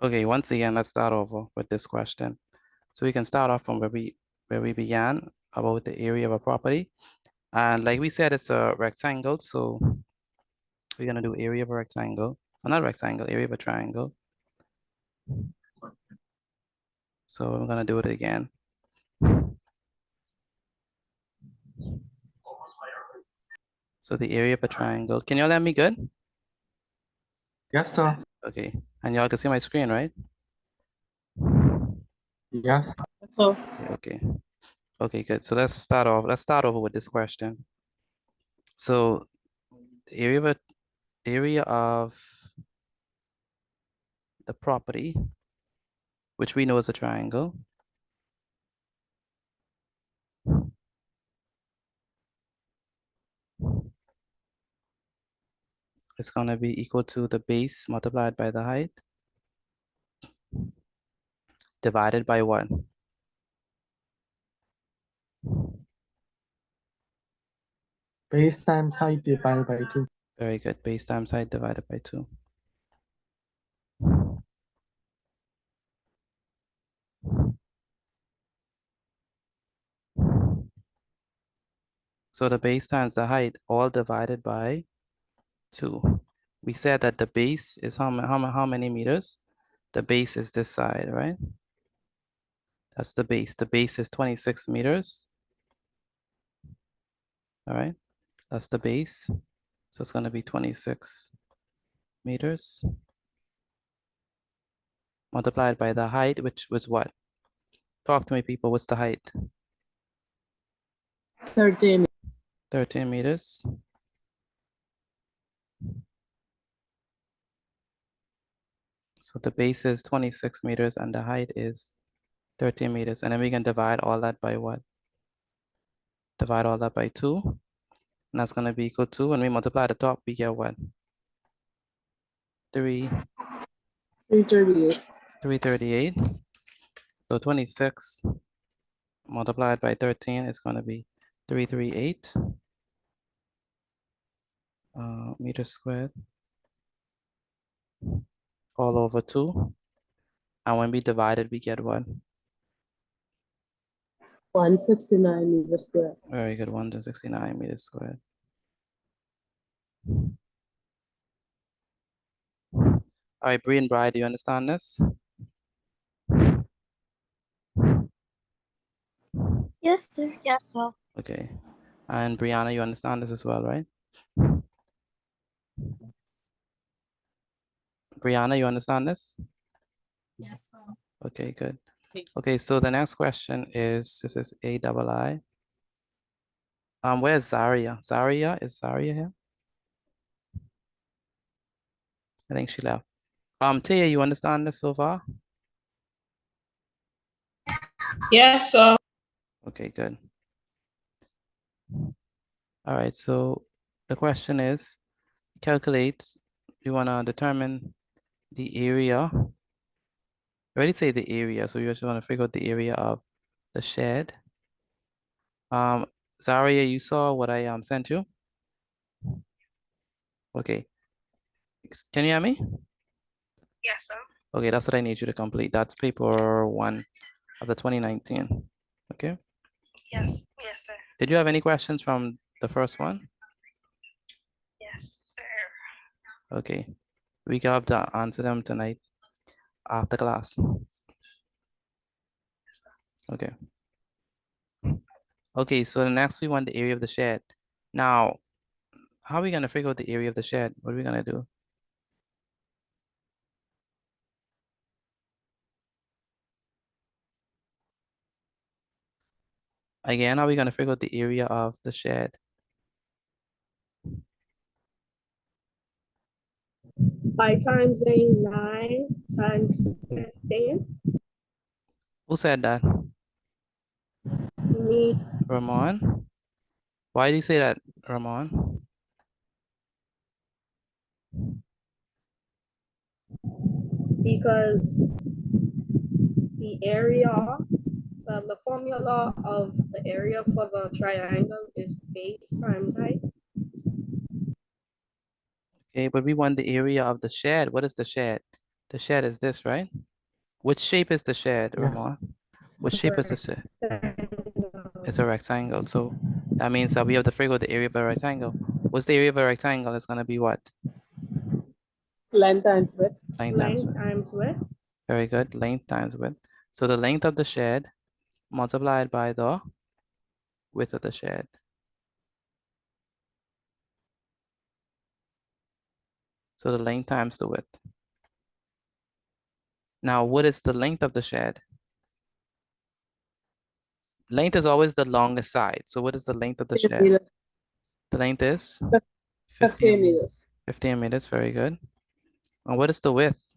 Okay, once again, let's start over with this question. So we can start off from where we began about the area of a property. And like we said, it's a rectangle. So we're gonna do area of a rectangle. Not rectangle, area of a triangle. So I'm gonna do it again. So the area of a triangle. Can y'all hear me good? Yes, sir. Okay. And y'all can see my screen, right? Yes. So Okay. Okay, good. So let's start off. Let's start over with this question. So the area of the property, which we know is a triangle, is going to be equal to the base multiplied by the height divided by what? Base times height divided by 2. Very good. Base times height divided by 2. So the base times the height all divided by 2. We said that the base is how many meters? The base is this side, right? That's the base. The base is 26 meters. All right. That's the base. So it's going to be 26 meters multiplied by the height, which was what? Talk to me, people. What's the height? 13. 13 meters. So the base is 26 meters and the height is 13 meters. And then we can divide all that by what? Divide all that by 2. And that's going to be equal to, when we multiply the top, we get what? 338. 338. So 26 multiplied by 13 is going to be 338 meters squared all over 2. And when we divide it, we get what? 169 meters square. Very good, 169 meters squared. All right, Bree and Bri, do you understand this? Yes, sir. Yes, sir. Okay. And Brianna, you understand this as well, right? Brianna, you understand this? Yes, sir. Okay, good. Okay, so the next question is, this is A-double-I. Where's Zaria? Is Zaria here? I think she left. Taya, you understand this so far? Yes, sir. Okay, good. All right, so the question is, calculate, you wanna determine the area. I already say the area, so you just wanna figure out the area of the shed. Zaria, you saw what I sent you? Okay. Can you hear me? Yes, sir. Okay, that's what I need you to complete. That's paper 1 of the 2019. Okay. Yes. Yes, sir. Did you have any questions from the first one? Yes, sir. Okay. We have to answer them tonight after class. Okay. Okay, so the next we want the area of the shed. Now, how are we gonna figure out the area of the shed? What are we gonna do? Again, how are we gonna figure out the area of the shed? By times 9 times 15. Who said that? Me, Ramon? Why do you say that, Ramon? because the area, the formula of the area for the triangle is base times height. Okay, but we want the area of the shed. What is the shed? The shed is this, right? Which shape is the shed, Yes. Ramon? Which shape is the shed? It's a rectangle. So that means that we have to figure out the area of a rectangle. What's the area of a rectangle? It's gonna be what? Length times width. Length times Length width. times width. Very good. Length times width. So the length of the shed multiplied by the width of the shed. So the length times the width. Now, what is the length of the shed? Length is always the longest side. So what is the length of the 15 shed? meters. The length is 15 meters. 15 meters. Very good. And what is the width?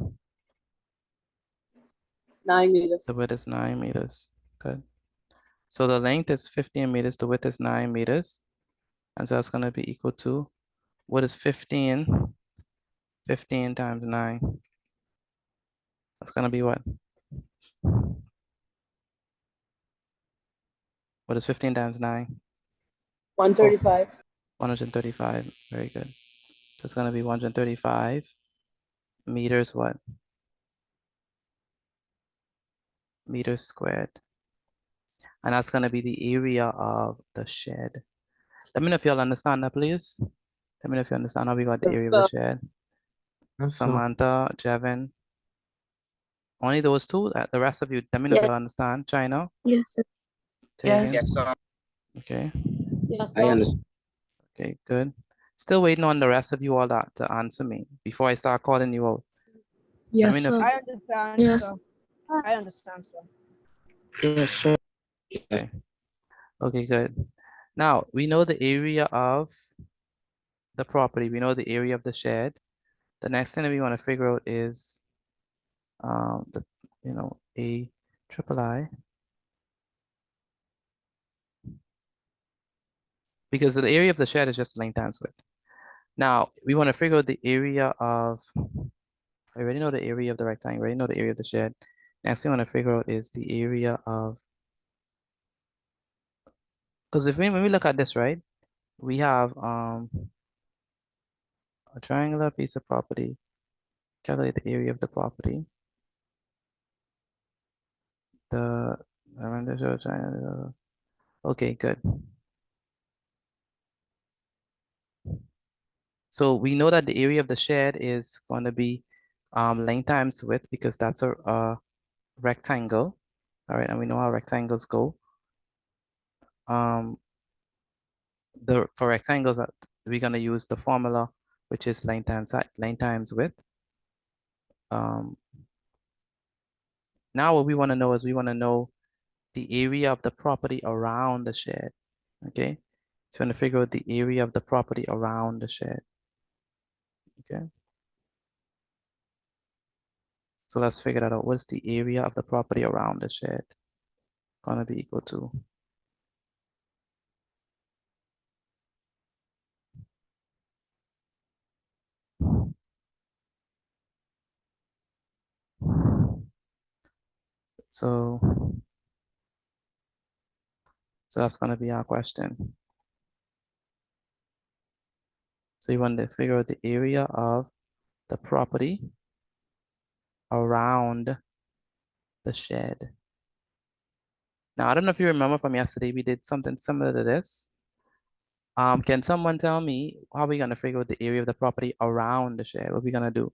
9 meters. The width is 9 meters. Good. So the length is 15 meters. The width is 9 meters. And so that's going to be equal to, what is 15? 15 times 9. That's going to be what? What is 15 times 9? 135. 135. Very good. So it's going to be 135 meters what? Meters squared. And that's going to be the area of the shed. Let me know if y'all understand that, please. Let me know if you understand how we got the area of the shed. Yes, sir. Samantha, Jevin. Only those two? The rest of you, let me know if Yeah. y'all understand. China, Yes, sir. Tegan. Yes. Okay. Yes, I sir. understand. Okay, good. Still waiting on the rest of you all to answer me before I start calling you out. Let me Yes, know if sir. you, I understand, Yes. sir. I understand, sir. Yes, sir. okay. Okay, good. Now, we know the area of the property. We know the area of the shed. The next thing that we want to figure out is the, a triple I. Because the area of the shed is just length times width. Now, we want to figure out the area of, I already know the area of the rectangle, I already know the area of the shed. Next thing I want to figure out is the area of, because when we look at this, right, we have a triangular piece of property, calculate the area of the property. Okay, good. So we know that the area of the shed is going to be length times width because that's a rectangle. All right, and we know how rectangles go. For rectangles, we're going to use the formula, which is length times width. Now what we want to know is we want to know the area of the property around the shed. Okay, so we're going to figure out the area of the property around the shed. Okay, so let's figure that out. What's the area of the property around the shed going to be equal to? So that's going to be our question. So you want to figure out the area of the property around the shed. Now, I don't know if you remember from yesterday, we did something similar to this. Can someone tell me how we're going to figure out the area of the property around the shed? What are we going to do?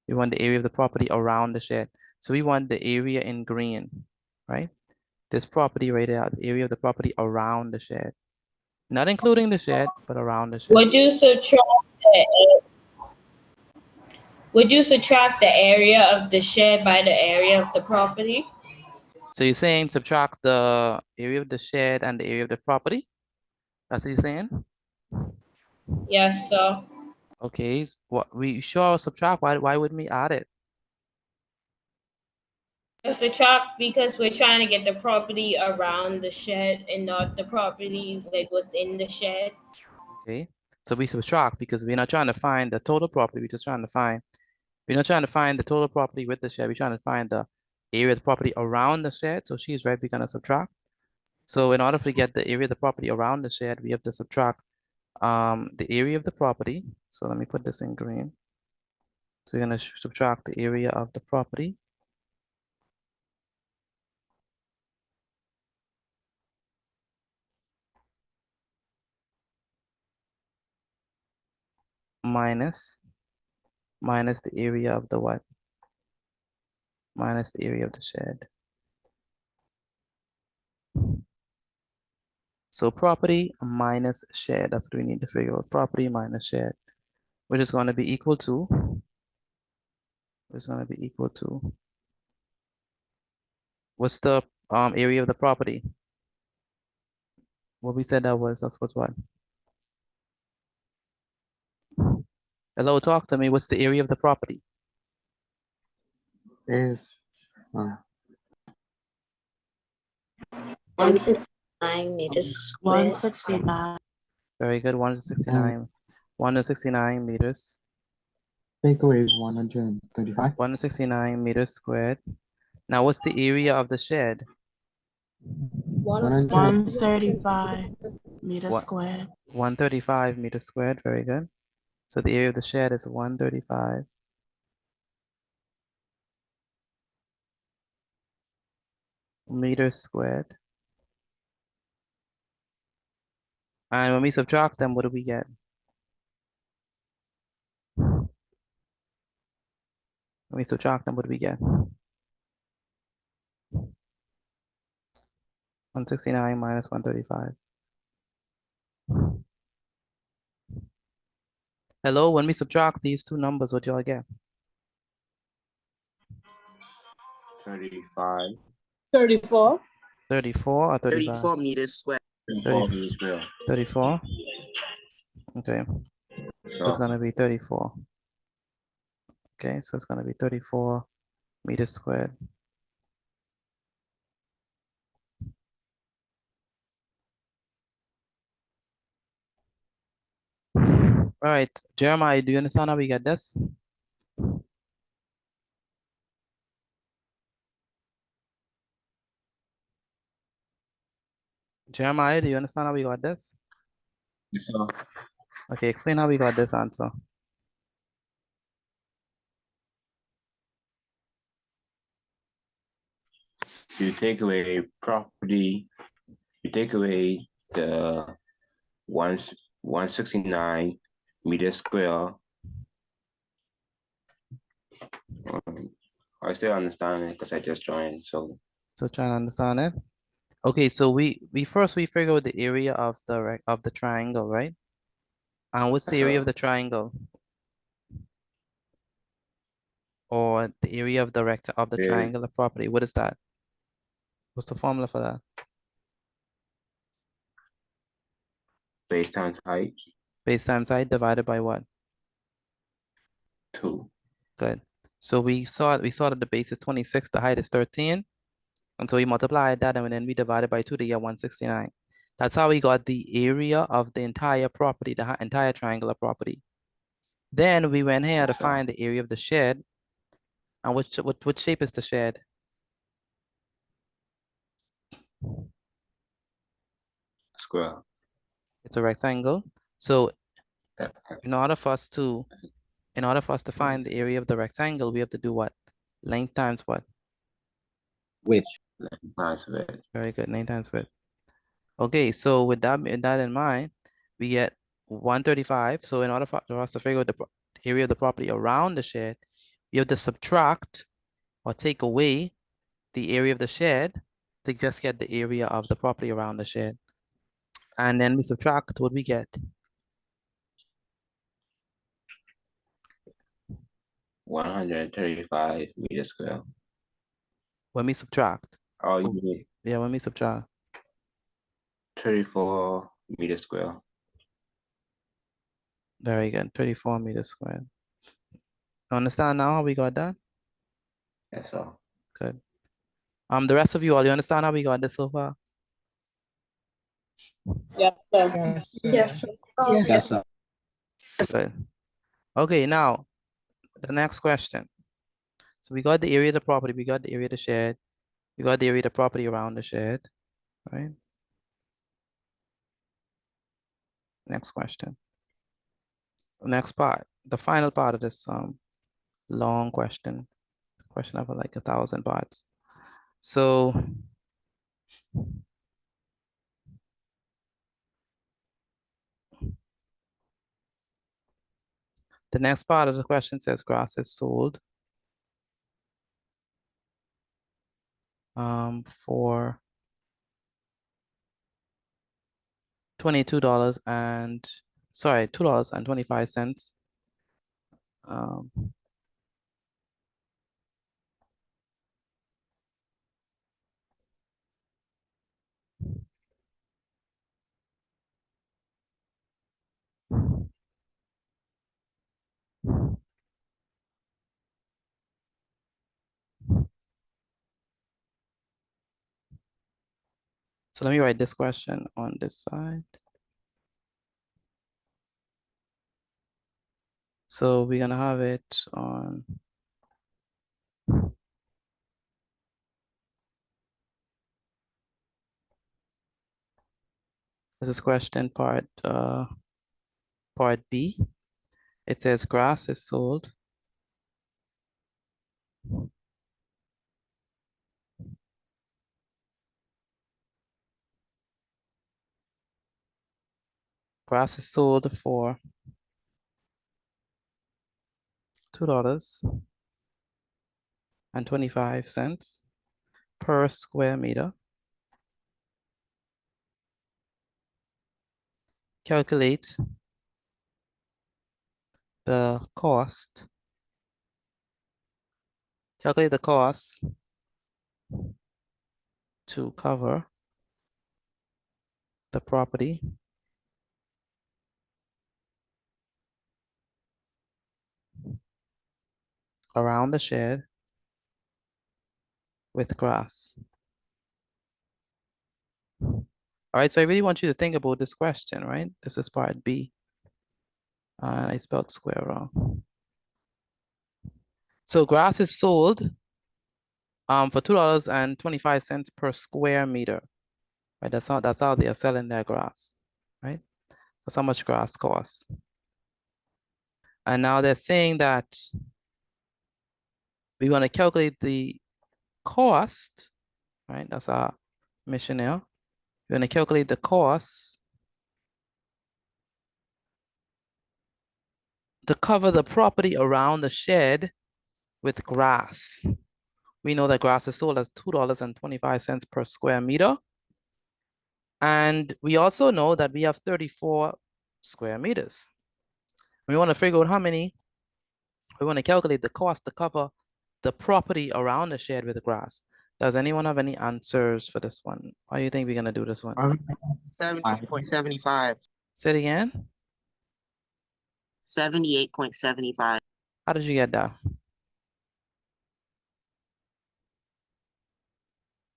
We want the area of the property around the shed. So we want the area in green, right? This property right there, the area of the property around the shed. Not including the shed, but around the shed. Would you subtract the area of the shed by the area of the property? So you're saying subtract the area of the shed and the area of the property? That's what you're saying? Yes, sir. Okay, what we sure subtract, why wouldn't we add it? Subtract because we're trying to get the property around the shed and not the property like within the shed. Okay, so we subtract because we're not trying to find the total property, we're not trying to find the total property with the shed, we're trying to find the area of the property around the shed. So she's right, we're gonna subtract. So in order to get the area of the property around the shed, we have to subtract the area of the property. So let me put this in green. So we're going to subtract the area of the property minus the area of the what? Minus the area of the shed. So property minus shed, that's what we need to figure out. Property minus shed, which is going to be equal to, what's the area of the property? What we said that was, that's what's what? Hello, talk to me. What's the area of the property? Is 169 meters squared. 169. Very good, 169 meters. take away 135. 169 meters squared. Now, what's the area of the shed? 135 meters What? squared. 135 meters squared. Very good. So the area of the shed is 135 meters squared. And when we subtract them, what do we get? When we subtract them, what do we get? 169 minus 135. Hello, when we subtract these two numbers, what do y'all get? 35. 34. 34 or 35? 34 meters squared. 34 meters square. 34. Okay, so it's gonna be 34. Okay, so it's gonna be 34 meters squared. All right, Jeremiah, do you understand how we get this? Jeremiah, do you understand how we got this? Yes, sir. Okay, explain how we got this answer. You take away property, you take away the 169 meters square. I still understand it because I just joined. So So trying to understand it. Okay, so we first figure out the area of the triangle, right? And what's the area of the triangle? Or the area of the triangular property? What is that? What's the formula for that? base times height, Base times height divided by what? 2. Good. So we saw that the base is 26, the height is 13. And so we multiplied that and then we divided by 2 to get 169. That's how we got the area of the entire property, the entire triangular property. Then we went here to find the area of the shed. And what shape is the shed? Square. It's a rectangle. So Yeah. in order for us to find the area of the rectangle, we have to do what? Length times what? Width. Times width. Very good, length times width. Okay, so with that in mind, we get 135. So in order for us to figure out the area of the property around the shed, you have to subtract or take away the area of the shed to just get the area of the property around the shed. And then we subtract what we get. 135 meters square. When we subtract. Oh, you mean Yeah, when we subtract. 34 meters square. Very good, 34 meters squared. Understand now how we got that? Yes, sir. Good. The rest of you all, you understand how we got this so far? Yes, sir. Yes, sir. Yes. sir. Good. Okay, now the next question. So we got the area of the property, we got the area of the shed, we got the area of the property around the shed, right? Next question. Next part, the final part of this long question of like 1,000 parts. So the next part of the question says grass is sold for $22 and sorry, $2.25. So let me write this question on this side. So we're gonna have it on this is question part B. It says grass is sold for $2.25 per square meter. Calculate the cost. Calculate the cost to cover the property around the shed with grass. All right, so I really want you to think about this question, right? This is part B. I spelled square wrong. So grass is sold for $2.25 per square meter. Right? That's how they are selling their grass, right? That's how much grass costs. And now they're saying that we want to calculate the cost, right? That's our mission here. We're going to calculate the cost to cover the property around the shed with grass. We know that grass is sold as $2.25 per square meter. And we also know that we have 34 square meters. We want to figure out how many, we want to calculate the cost to cover the property around the shed with grass. Does anyone have any answers for this one? How do you think we're going to do this one? 78.75. Say it again. 78.75. How did you get that?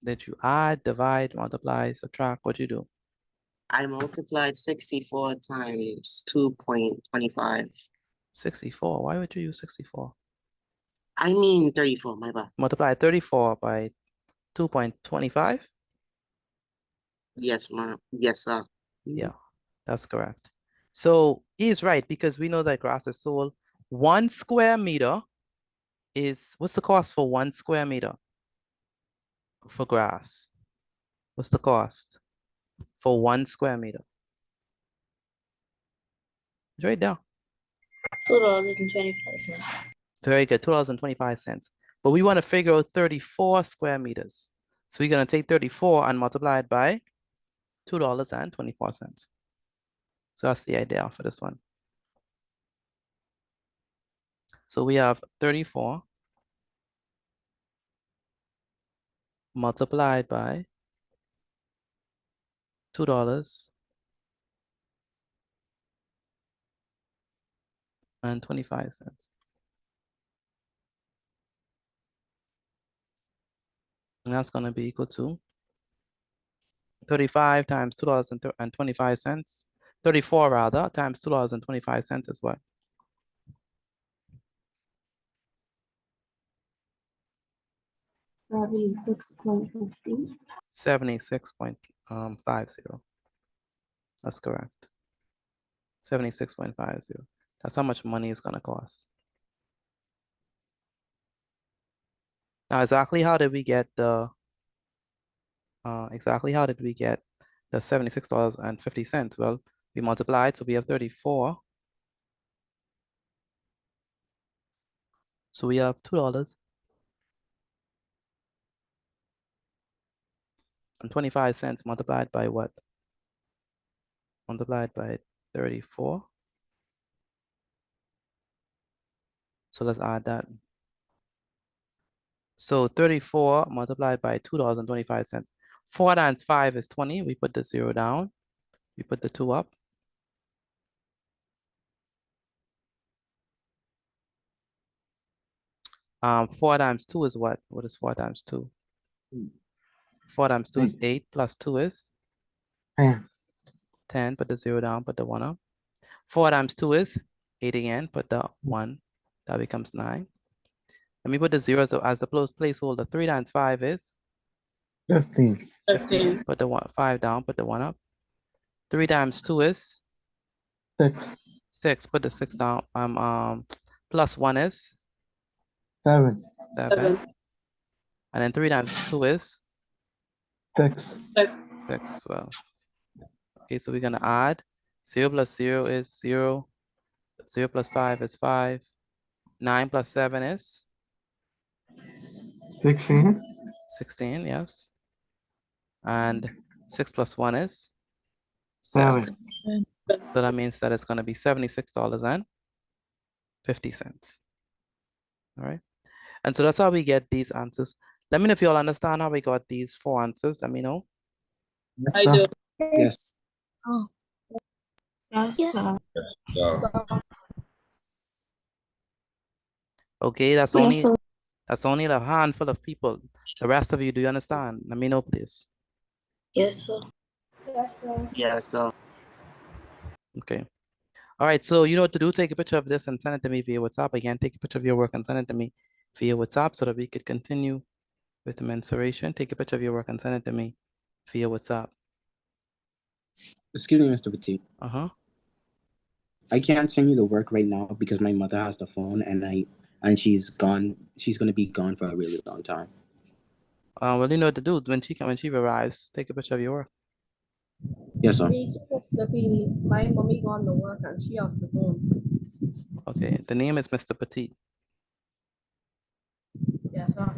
Did you add, divide, multiply, subtract? What'd you do? I multiplied 64 times 2.25. 64. Why would you use 64? I mean 34, my bad. Multiply 34 by 2.25? Yes, ma'am. Yes, sir. Yeah, that's correct. So he's right because we know that grass is sold 1 square meter is, what's the cost for 1 square meter for grass? What's the cost for 1 square meter? It's right there. $2.25. Very good, $2.25. But we want to figure out 34 square meters. So we're going to take 34 and multiply it by $2.24. So that's the idea for this one. So we have 34 multiplied by $2.25. And that's going to be equal to 35 times $2.25. 34 rather, times $2.25 is what? 76.50. 76.50. That's correct. 76.50. That's how much money it's going to cost. Now, exactly how did we get the $76.50? Well, we multiplied, so we have 34. So we have $2.25 multiplied by what? Multiplied by 34. So let's add that. So 34 multiplied by $2.25. 4 times 5 is 20. We put the 0 down. We put the 2 up. Four times 2 is what? What is 4 times 2? 4 times 2 is 8 plus 2 is 10. 10. Put the 0 down, put the 1 up. 4 times 2 is 8 again. Put the 1. That becomes 9. Let me put the 0 as a placeholder. 3 times 5 is 15. 15. Put the 5 down, put the 1 up. 3 times 2 is 6. 6. Put the 6 down. Plus 1 is 7. 7. And then 3 times 2 is 6. 6 as well. Okay, so we're gonna add 0 plus 0 is 0. 0 plus 5 is 5. 9 plus 7 is 16. 16, yes. And 6 plus 1 is 7. 7. So that means that it's gonna be $76.50. All right. And so that's how we get these answers. Let me know if you all understand how we got these 4 answers. Let me know. I do. Yes. Oh. Yes, sir. Okay, that's Yes, only sir. a handful of people. The rest of you, do you understand? Let me know, please. Yes, sir. Yes, sir. Yes, sir. Okay. All right, so you know what to do. Take a picture of this and send it to me via WhatsApp. Again, take a picture of your work and send it to me via WhatsApp so that we could continue with the mensuration. Take a picture of your work and send it to me via WhatsApp. Excuse me, Mr. Petit. Uh-huh. I can't send you the work right now because my mother has the phone and she's gone. She's gonna be gone for a really long time. Well, you know what to do. When she arrives, take a picture of your work. Yes, sir. Me too, Stephanie. My mommy gone to work and she off the phone. Okay, the name is Mr. Petit. Yes, sir.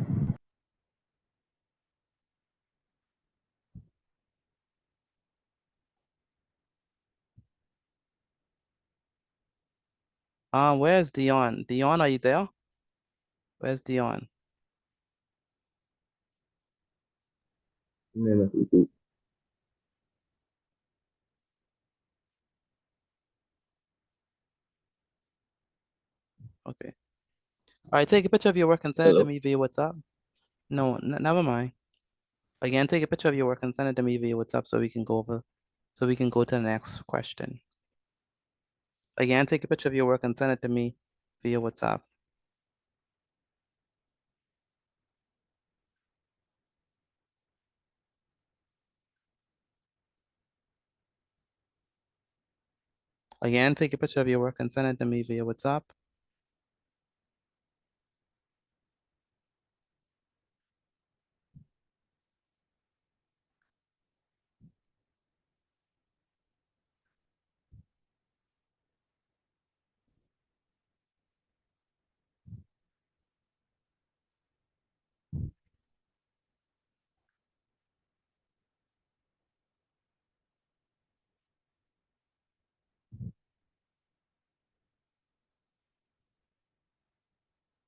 Where's Dion? Dion, are you there? Where's Dion? Okay. All right, take a picture of your work and send it to me via WhatsApp. No, never mind. Again, take a picture of your work and send it to me via WhatsApp so we can go to the next question. Again, take a picture of your work and send it to me via WhatsApp. Again, take a picture of your work and send it to me via WhatsApp.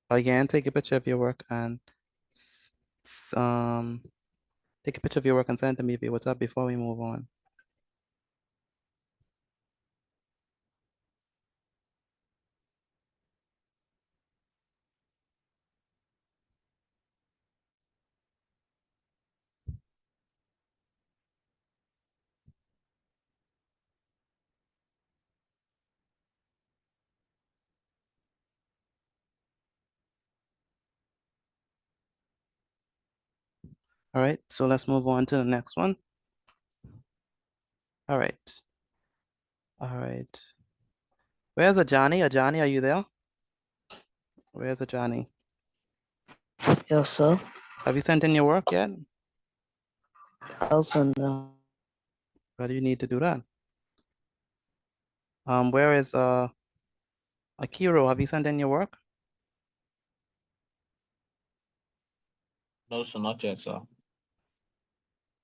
Again, take a picture of your work and take a picture of your work and send it to me via WhatsApp before we move on. All right, so let's move on to the next one. All right. All right. Where's Ajani? Ajani, are you there? Where's Ajani? Yes, sir. Have you sent in your work yet? I'll send them. Why do you need to do that? Where is Akiro? Have you sent in your work? No, sir, not yet, sir.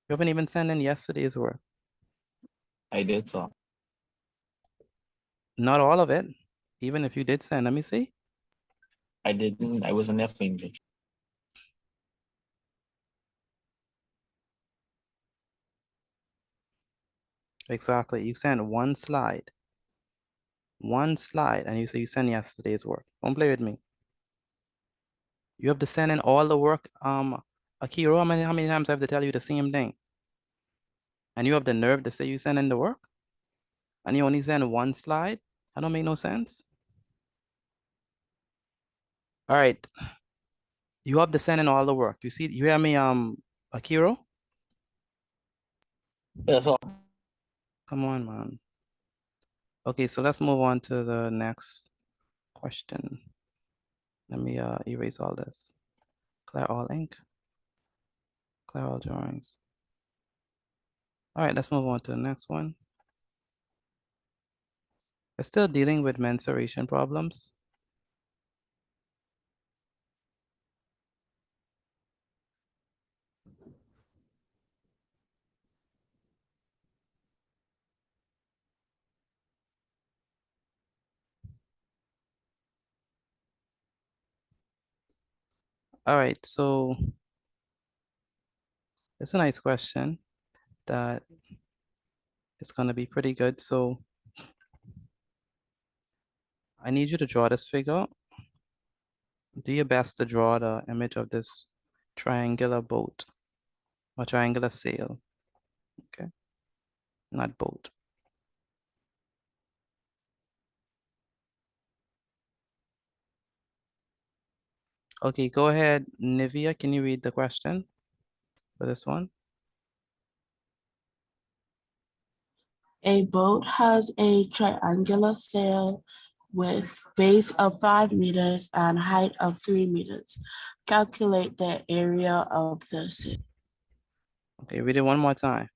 You haven't even sent in yesterday's work. I did, sir. Not all of it. Even if you did send, let me see. I didn't. I was an F English. Exactly. You sent one slide. One slide, and you say you sent yesterday's work. Don't play with me. You have to send in all the work. Akiro, how many times I have to tell you the same thing? And you have the nerve to say you send in the work? And you only send one slide? That don't make no sense. All right. You have to send in all the work. You see, you hear me, Akiro? Yes, sir. Come on, man. Okay, so let's move on to the next question. Let me erase all this. Clear all ink. Clear all drawings. All right, let's move on to the next one. We're still dealing with mensuration problems. All right, so it's a nice question that is going to be pretty good. So I need you to draw this figure. Do your best to draw the image of this triangular boat or triangular sail. Okay, not boat. Okay, go ahead, Nivea. Can you read the question for this one? A boat has a triangular sail with base of 5 meters and height of 3 meters. Calculate the area of the sail. Okay, read it one more time.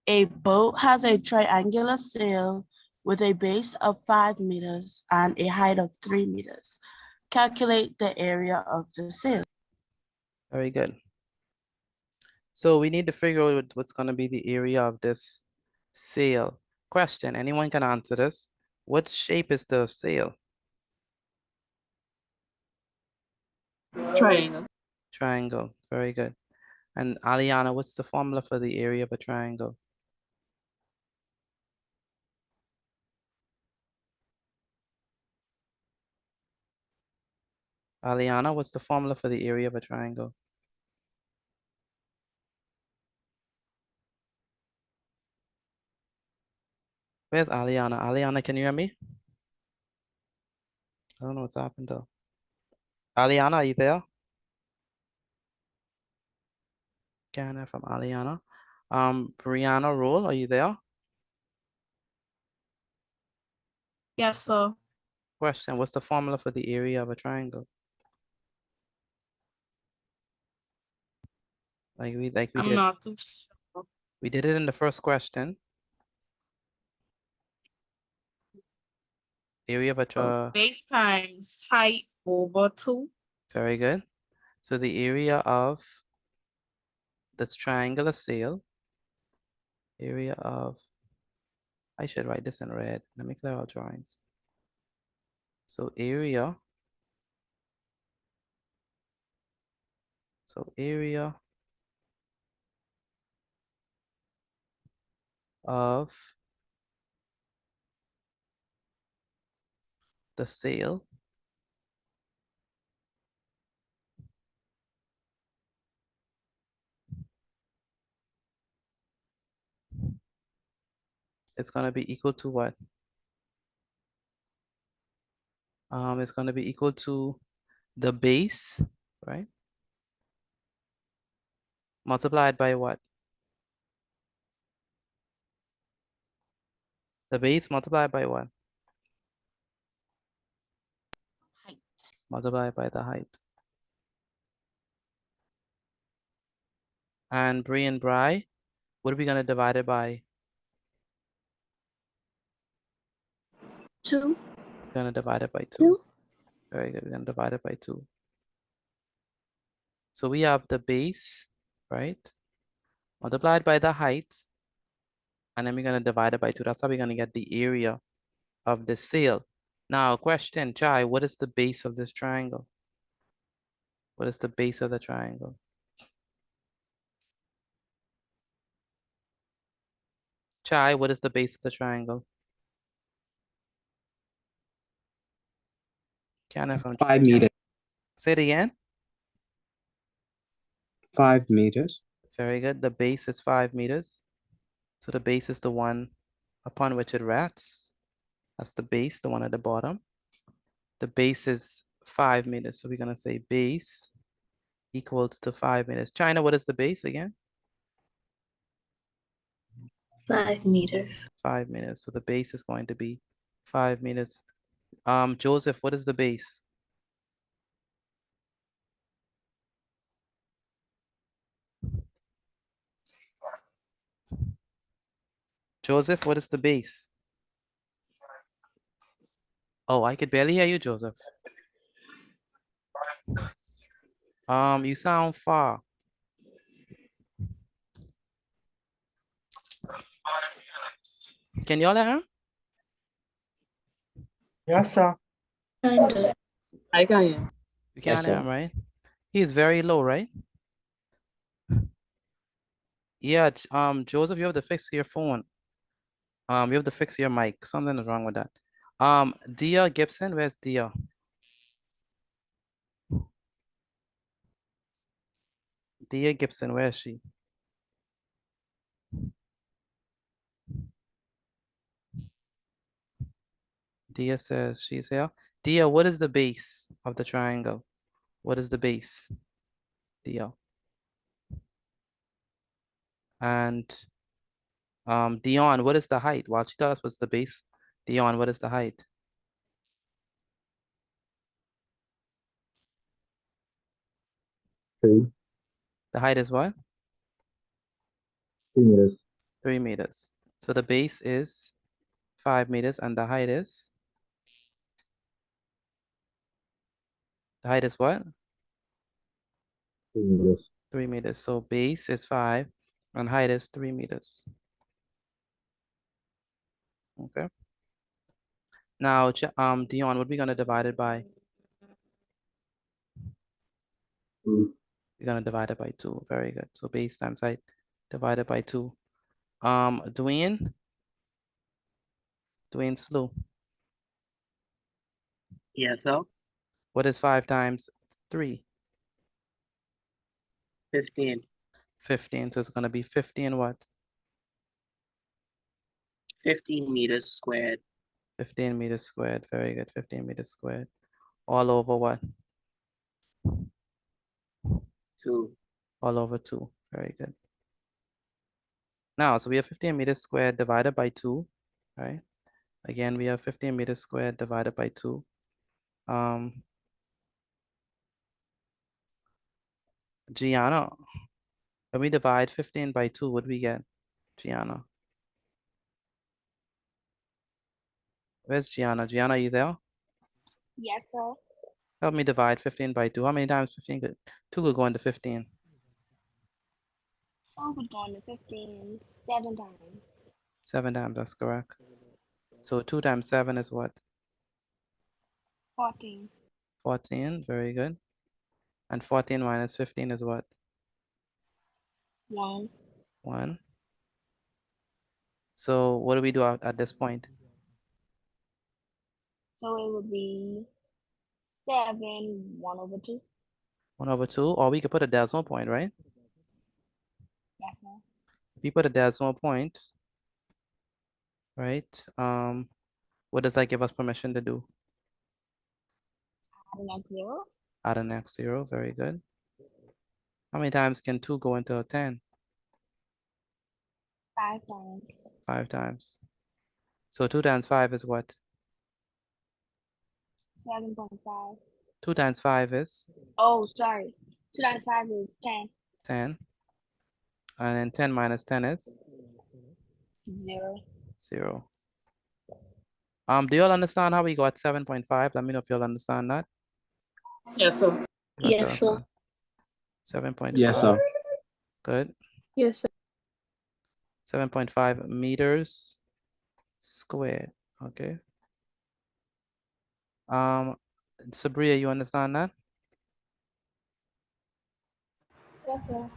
A boat has a triangular sail with a base of 5 meters and a height of 3 meters. Calculate the area of the sail. Very good. So we need to figure out what's going to be the area of this sail. Question, anyone can answer this. What shape is the sail? Triangle. Triangle, very good. And Aliana, what's the formula for the area of a triangle? Aliana, what's the formula for the area of a triangle? Where's Aliana? Aliana, can you hear me? I don't know what's happened though. Aliana, are you there? Can't hear from Aliana. Brianna Rule, are you there? Yes, sir. Question, what's the formula for the area of a triangle? Like we I'm did. not too sure. We did it in the first question. Area of a Base times height over 2. very good. So the area of this triangular sail, area of, I should write this in red. Let me clear our drawings. So area of the sail is going to be equal to what? It's going to be equal to the base, right? Multiplied by what? The base multiplied by what? Height. multiplied by the height. And Bree and Bry, what are we gonna divide it by? 2. We're gonna divide it by 2. 2. Very good, we're gonna divide it by 2. So we have the base, right? Multiplied by the height, and then we're gonna divide it by 2. That's how we're gonna get the area of the sail. Now, question, Chai, what is the base of this triangle? What is the base of the triangle? Chai, what is the base of the triangle? Can from 5 meters. Say it again. 5 meters. Very good. The base is 5 meters. So the base is the one upon which it rests. That's the base, the one at the bottom. The base is 5 meters. So we're gonna say base equals to 5 meters. China, what is the base again? 5 meters. 5 meters. So the base is going to be 5 meters. Joseph, what is the base? Joseph, what is the base? Oh, I could barely hear you, Joseph. You sound far. Can y'all hear him? Yes, sir. Kinda. I can hear. You Yes, can't hear sir. him, right? He's very low, right? Yeah, Joseph, you have to fix your phone. You have to fix your mic. Something is wrong with that. Dia Gibson, where's Dia? Dia Gibson, where is she? Dia says she's here. Dia, what is the base of the triangle? What is the base? Dia. And Dion, what is the height? Well, she tells us what's the base. Dion, what is the height? Three. The height is what? 3 meters. 3 meters. So the base is 5 meters and the height is? The height is what? 3 meters. 3 meters. So base is 5 and height is 3 meters. Okay. Now, Dion, what are we gonna divide it by? We're gonna divide it by 2. Very good. So base times height divided by 2. Dwayne Slew. Yes, sir. What is 5 times 3? 15. 15. So it's gonna be 15 what? 15 meters squared. 15 meters squared. Very good. 15 meters squared. All over what? 2. All over 2. Very good. Now, so we have 15 meters squared divided by 2, right? Again, we have 15 meters squared divided by 2. Gianna, when we divide 15 by 2, what do we get? Gianna. Where's Gianna? Gianna, are you there? Yes, sir. Help me divide 15 by 2. How many times 15 could? 2 could go into 15. 4 would go into 15 7 times. 7 times, that's correct. So 2 times 7 is what? 14. 14, very good. And 14 minus 15 is what? 1. 1. So what do we do at this point? So it would be 7, 1 over 2. 1 over 2, or we could put a decimal point, right? Yes, sir. If you put a decimal point, right? What does that give us permission to do? Add an x 0. Add an x 0, very good. How many times can 2 go into a 10? 5 times. 5 times. So 2 times 5 is what? 7.5. 2 times 5 is Oh, sorry. 2 times 5 is 10. 10. And then 10 minus 10 is 0. 0. Do you all understand how we got 7.5? Let me know if you all understand that. Yes, sir. You guys Yes, sir. understand? 7.5. Yes, sir. Good. Yes, sir. 7.5 meters squared. Okay. Sabria, you understand that? Yes, sir.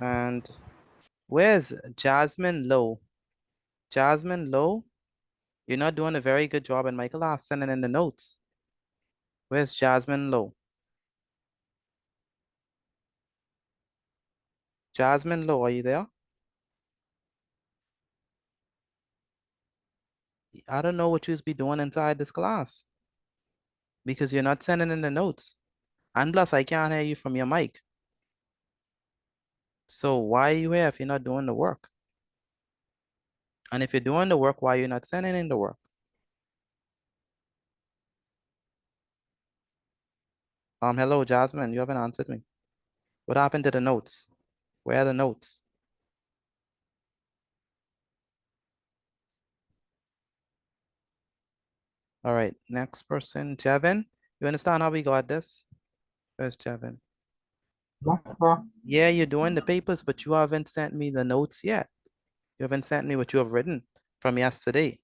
And where's Jasmine Lowe? Jasmine Lowe, you're not doing a very good job in my class sending in the notes. Where's Jasmine Lowe? Jasmine Lowe, are you there? I don't know what you'll be doing inside this class because you're not sending in the notes. And plus, I can't hear you from your mic. So why are you here if you're not doing the work? And if you're doing the work, why are you not sending in the work? Hello, Jasmine, you haven't answered me. What happened to the notes? Where are the notes? All right, next person, Jevin. You understand how we got this? Where's Jevin? Yes, sir. Yeah, you're doing the papers, but you haven't sent me the notes yet. You haven't sent me what you have written from yesterday.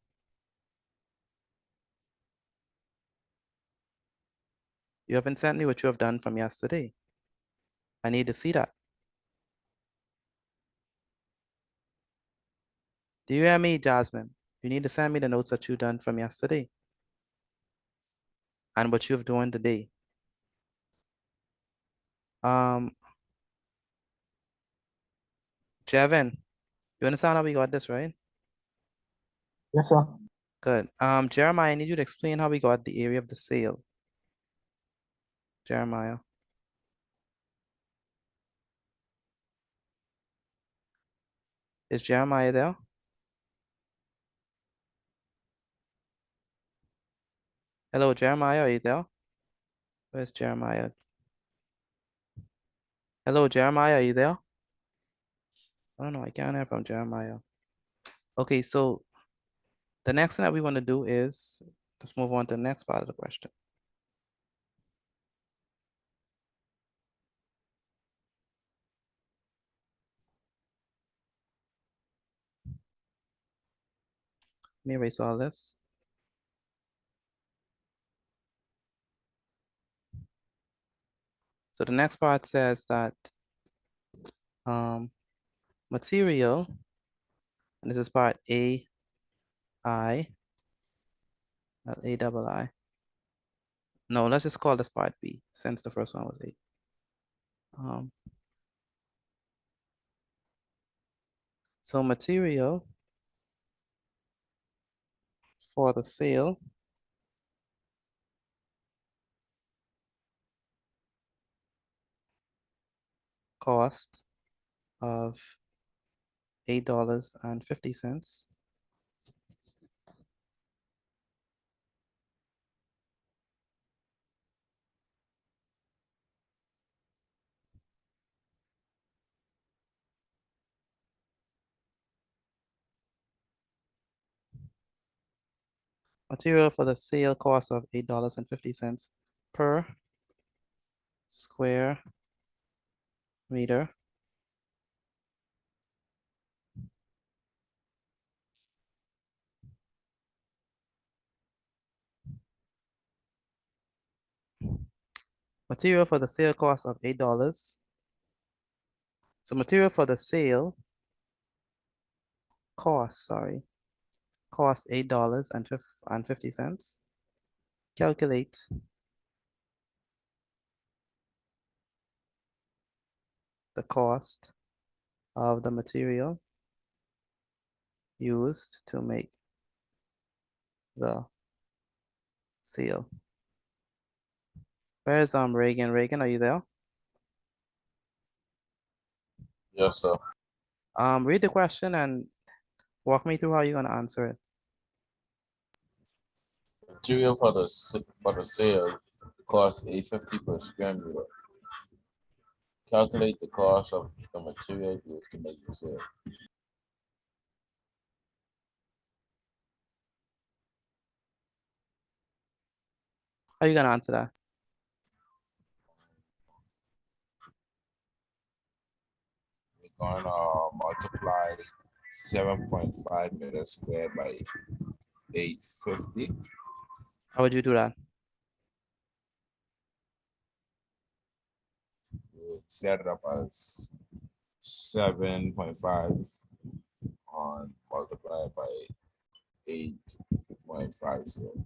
You haven't sent me what you have done from yesterday. I need to see that. Do you hear me, Jasmine? You need to send me the notes that you done from yesterday and what you've done today. Jevin, you understand how we got this, right? Yes, sir. Good. Jeremiah, I need you to explain how we got the area of the sale. Jeremiah. Is Jeremiah there? Hello, Jeremiah, are you there? Where's Jeremiah? Hello, Jeremiah, are you there? I don't know, I can't hear from Jeremiah. Okay, so the next thing that we want to do is, let's move on to the next part of the question. Let me erase all this. So the next part says that material, and this is part A, I, not A double I. No, let's just call this part B since the first one was A. So material for the sale cost of $8.50. Material for the sale cost of $8.50 per square meter. Material for the sale cost of $8. So material for the sale cost $8.50. Calculate the cost of the material used to make the sale. Where's Reagan? Reagan, are you there? Yes, sir. Read the question and walk me through how you're gonna answer it. Material for the sale costs $8.50 per square meter. Calculate the cost of the material used to make the sale. How are you gonna answer that? We're gonna multiply 7.5 meters squared by 850. How would you do that? We would set it up as 7.5 on multiplied by 8.50.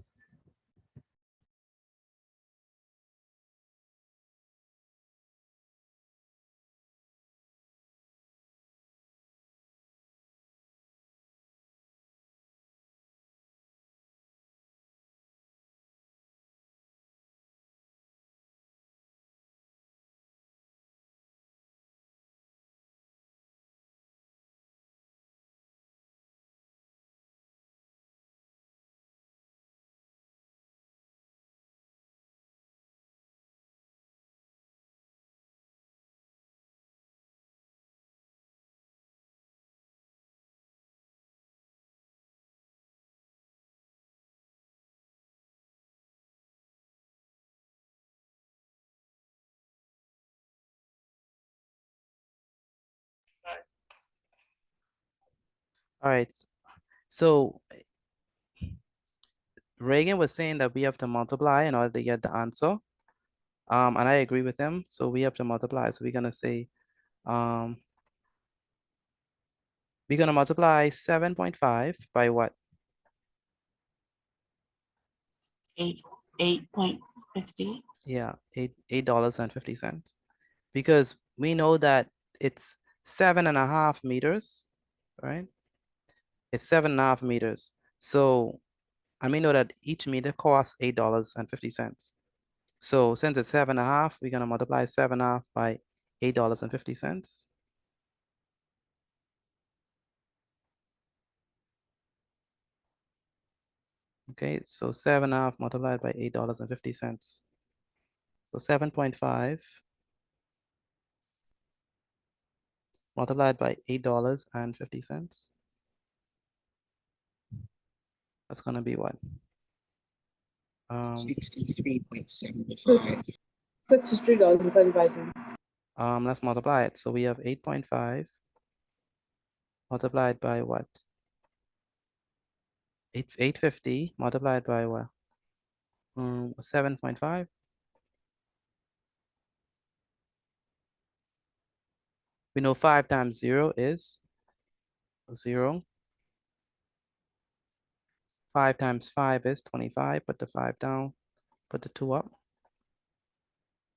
All right. So Reagan was saying that we have to multiply in order to get the answer. And I agree with him. So we have to multiply. So we're gonna say, we're gonna multiply 7.5 by what? 8.50. Yeah, $8.50. Because we know that it's 7.5 meters, right? It's 7.5 meters. So, and we know that each meter costs $8.50. So since it's 7.5, we're gonna multiply 7.5 by $8.50. Okay, so 7.5 multiplied by $8.50. So 7.5 multiplied by $8.50. That's gonna be what? 63.75. $63.75. Let's multiply it. So we have 8.5 multiplied by what? 850 multiplied by what? 7.5. We know 5 times 0 is 0. 5 times 5 is 25. Put the 5 down. Put the 2 up.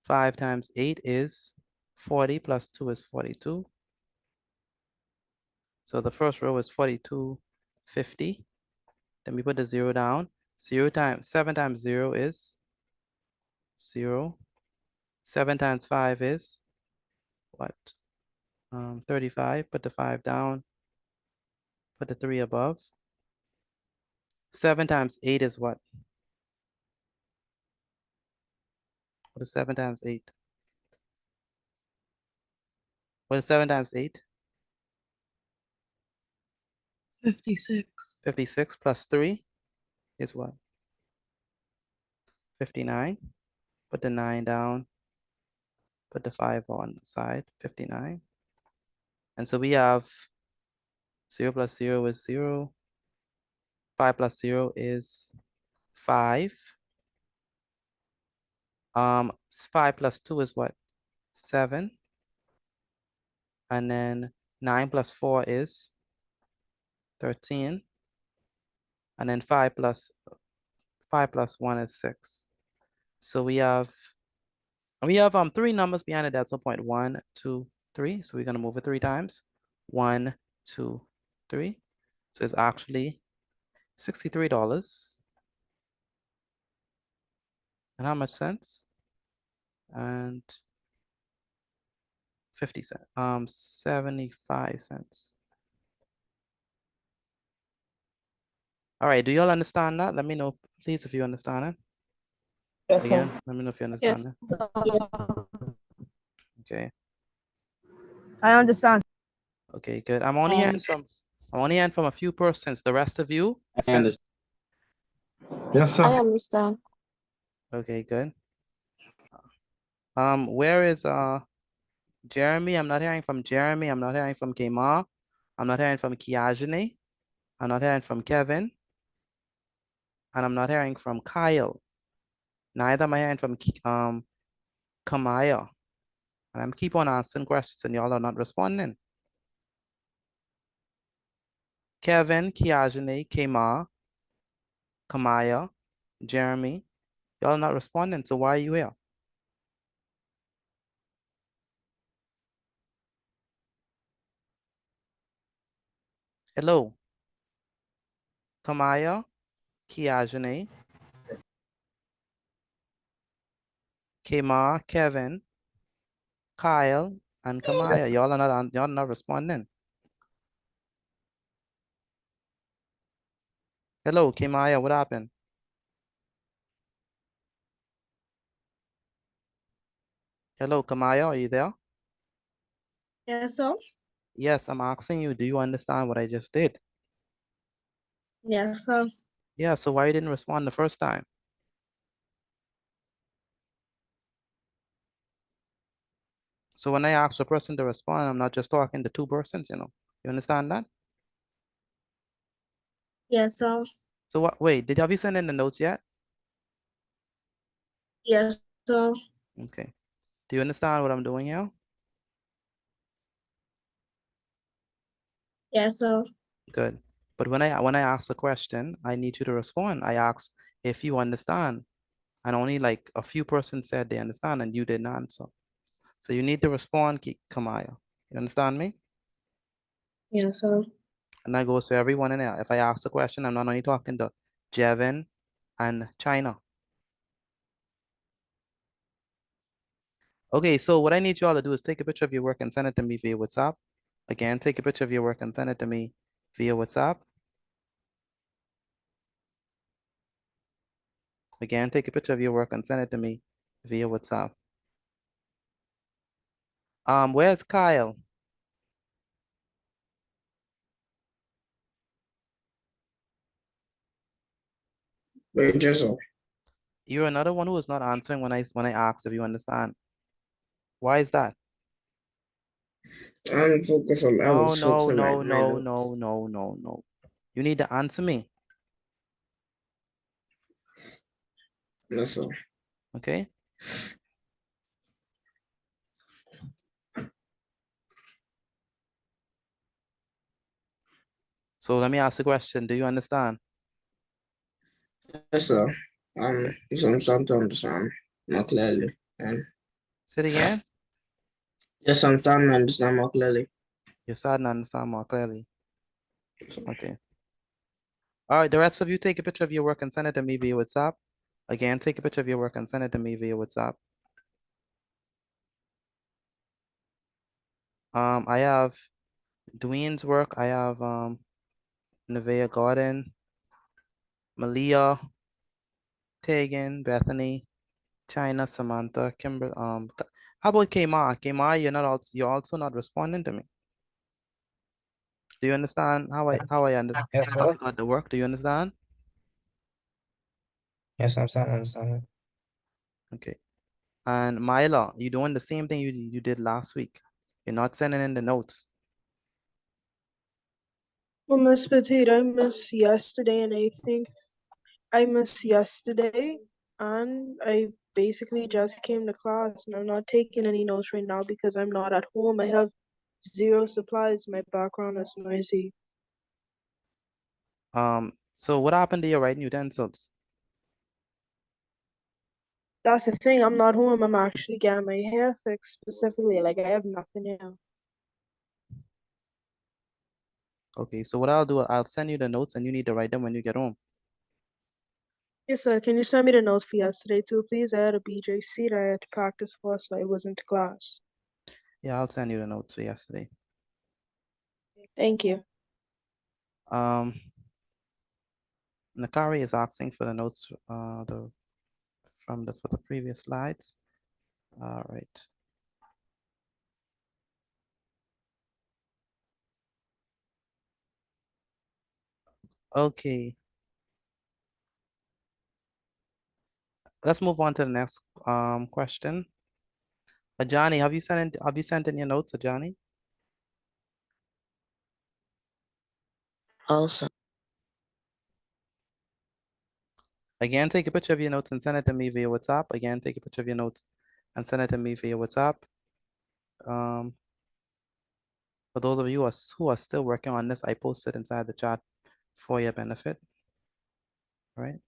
5 times 8 is 40 plus 2 is 42. So the first row is 4250. Then we put the 0 down. 7 times 0 is 0. 7 times 5 is what? 35. Put the 5 down. Put the 3 above. 7 times 8 is what? What is 7 times 8? What is 7 times 8? 56. 56 plus 3 is what? 59. Put the 9 down. Put the 5 on the side. 59. And so we have 0 plus 0 is 0. 5 plus 0 is 5. 5 plus 2 is what? 7. And then 9 plus 4 is 13. And then 5 plus 1 is 6. So we have 3 numbers behind it. That's 1.1, 2, 3. So we're gonna move it 3 times. 1, 2, 3. So it's actually $63. And how much cents? And 50 cents. 75 cents. All right, do y'all understand that? Let me know, please, if you understand it. Yes, sir. Again, let me know if you understand it. Okay. I understand. Okay, good. I'm only hearing from a few persons. The rest of you? I understand. Yes, I sir. understand. Okay, good. Where is Jeremy? I'm not hearing from Jeremy. I'm not hearing from Kemar. I'm not hearing from Kiajane. I'm not hearing from Kevin. And I'm not hearing from Kyle. Neither am I hearing from Kamaya. And I'm keep on asking questions and y'all are not responding. Kevin, Kiajane, Kemar, Kamaya, Jeremy, y'all not responding. So why are you here? Hello. Kamaya, Kiajane, Kemar, Kevin, Kyle, and Kamaya. Y'all not responding. Hello, Kimaya, what happened? Hello, Kamaya, are you there? Yes, sir. Yes, I'm asking you, do you understand what I just did? Yes, sir. Yeah, so why you didn't respond the first time? So when I ask a person to respond, I'm not just talking to two persons, you know. You understand that? Yes, sir. So what, wait, have you sent in the notes yet? Yes, sir. Okay. Do you understand what I'm doing here? Yes, sir. Good. But when I ask the question, I need you to respond. I ask if you understand. And only like a few persons said they understand and you didn't answer. So you need to respond, Kamaya. You understand me? Yes, sir. And that goes to everyone in there. If I ask a question, I'm not only talking to Jevin and China. Okay, so what I need you all to do is take a picture of your work and send it to me via WhatsApp. Again, take a picture of your work and send it to me via WhatsApp. Again, take a picture of your work and send it to me via WhatsApp. Where's Kyle? Wait, Jizzle. You're another one who is not answering when I ask if you understand. Why is that? I'm focused on, I No, was no, focusing no, my no, notes. no, no, no, no. You need to answer me. Yes, sir. Okay? So let me ask the question. Do you understand? Yes, sir. Okay. So I'm starting to understand more clearly. Say it again. Yes, I'm starting to understand more clearly. You're starting to understand more clearly. Okay. All right, the rest of you take a picture of your work and send it to me via WhatsApp. Again, take a picture of your work and send it to me via WhatsApp. I have Dwayne's work. I have Nevaeh Gordon, Malia, Tegan, Bethany, China, Samantha, Kimber. How about Kmar? Kmar, you're also not responding to me. Do you understand how I Yes, how I sir. got the work? Do you understand? Yes, I'm starting to understand. Okay. And Myla, you're doing the same thing you did last week. You're not sending in the notes. Well, Miss Petite, I missed yesterday, and I missed yesterday, and I basically just came to class, and I'm not taking any notes right now because I'm not at home. I have zero supplies. My background is noisy. So what happened to your writing utensils? That's the thing. I'm not home. I'm actually getting my hair fixed specifically. Like I have nothing now. Okay, so what I'll do, I'll send you the notes and you need to write them when you get home. Yes, sir. Can you send me the notes for yesterday too, please? I had a BJC that I had to practice for, so I wasn't to class. Yeah, I'll send you the notes for yesterday. Thank you. Nakari is asking for the notes, the from for the previous slides. All right. Okay. Let's move on to the next question. Ajani, have you sent in your notes, Ajani? Also, Again, take a picture of your notes and send it to me via WhatsApp. Again, take a picture of your notes and send it to me via WhatsApp. For those of you who are still working on this, I posted inside the chat for your benefit. All right.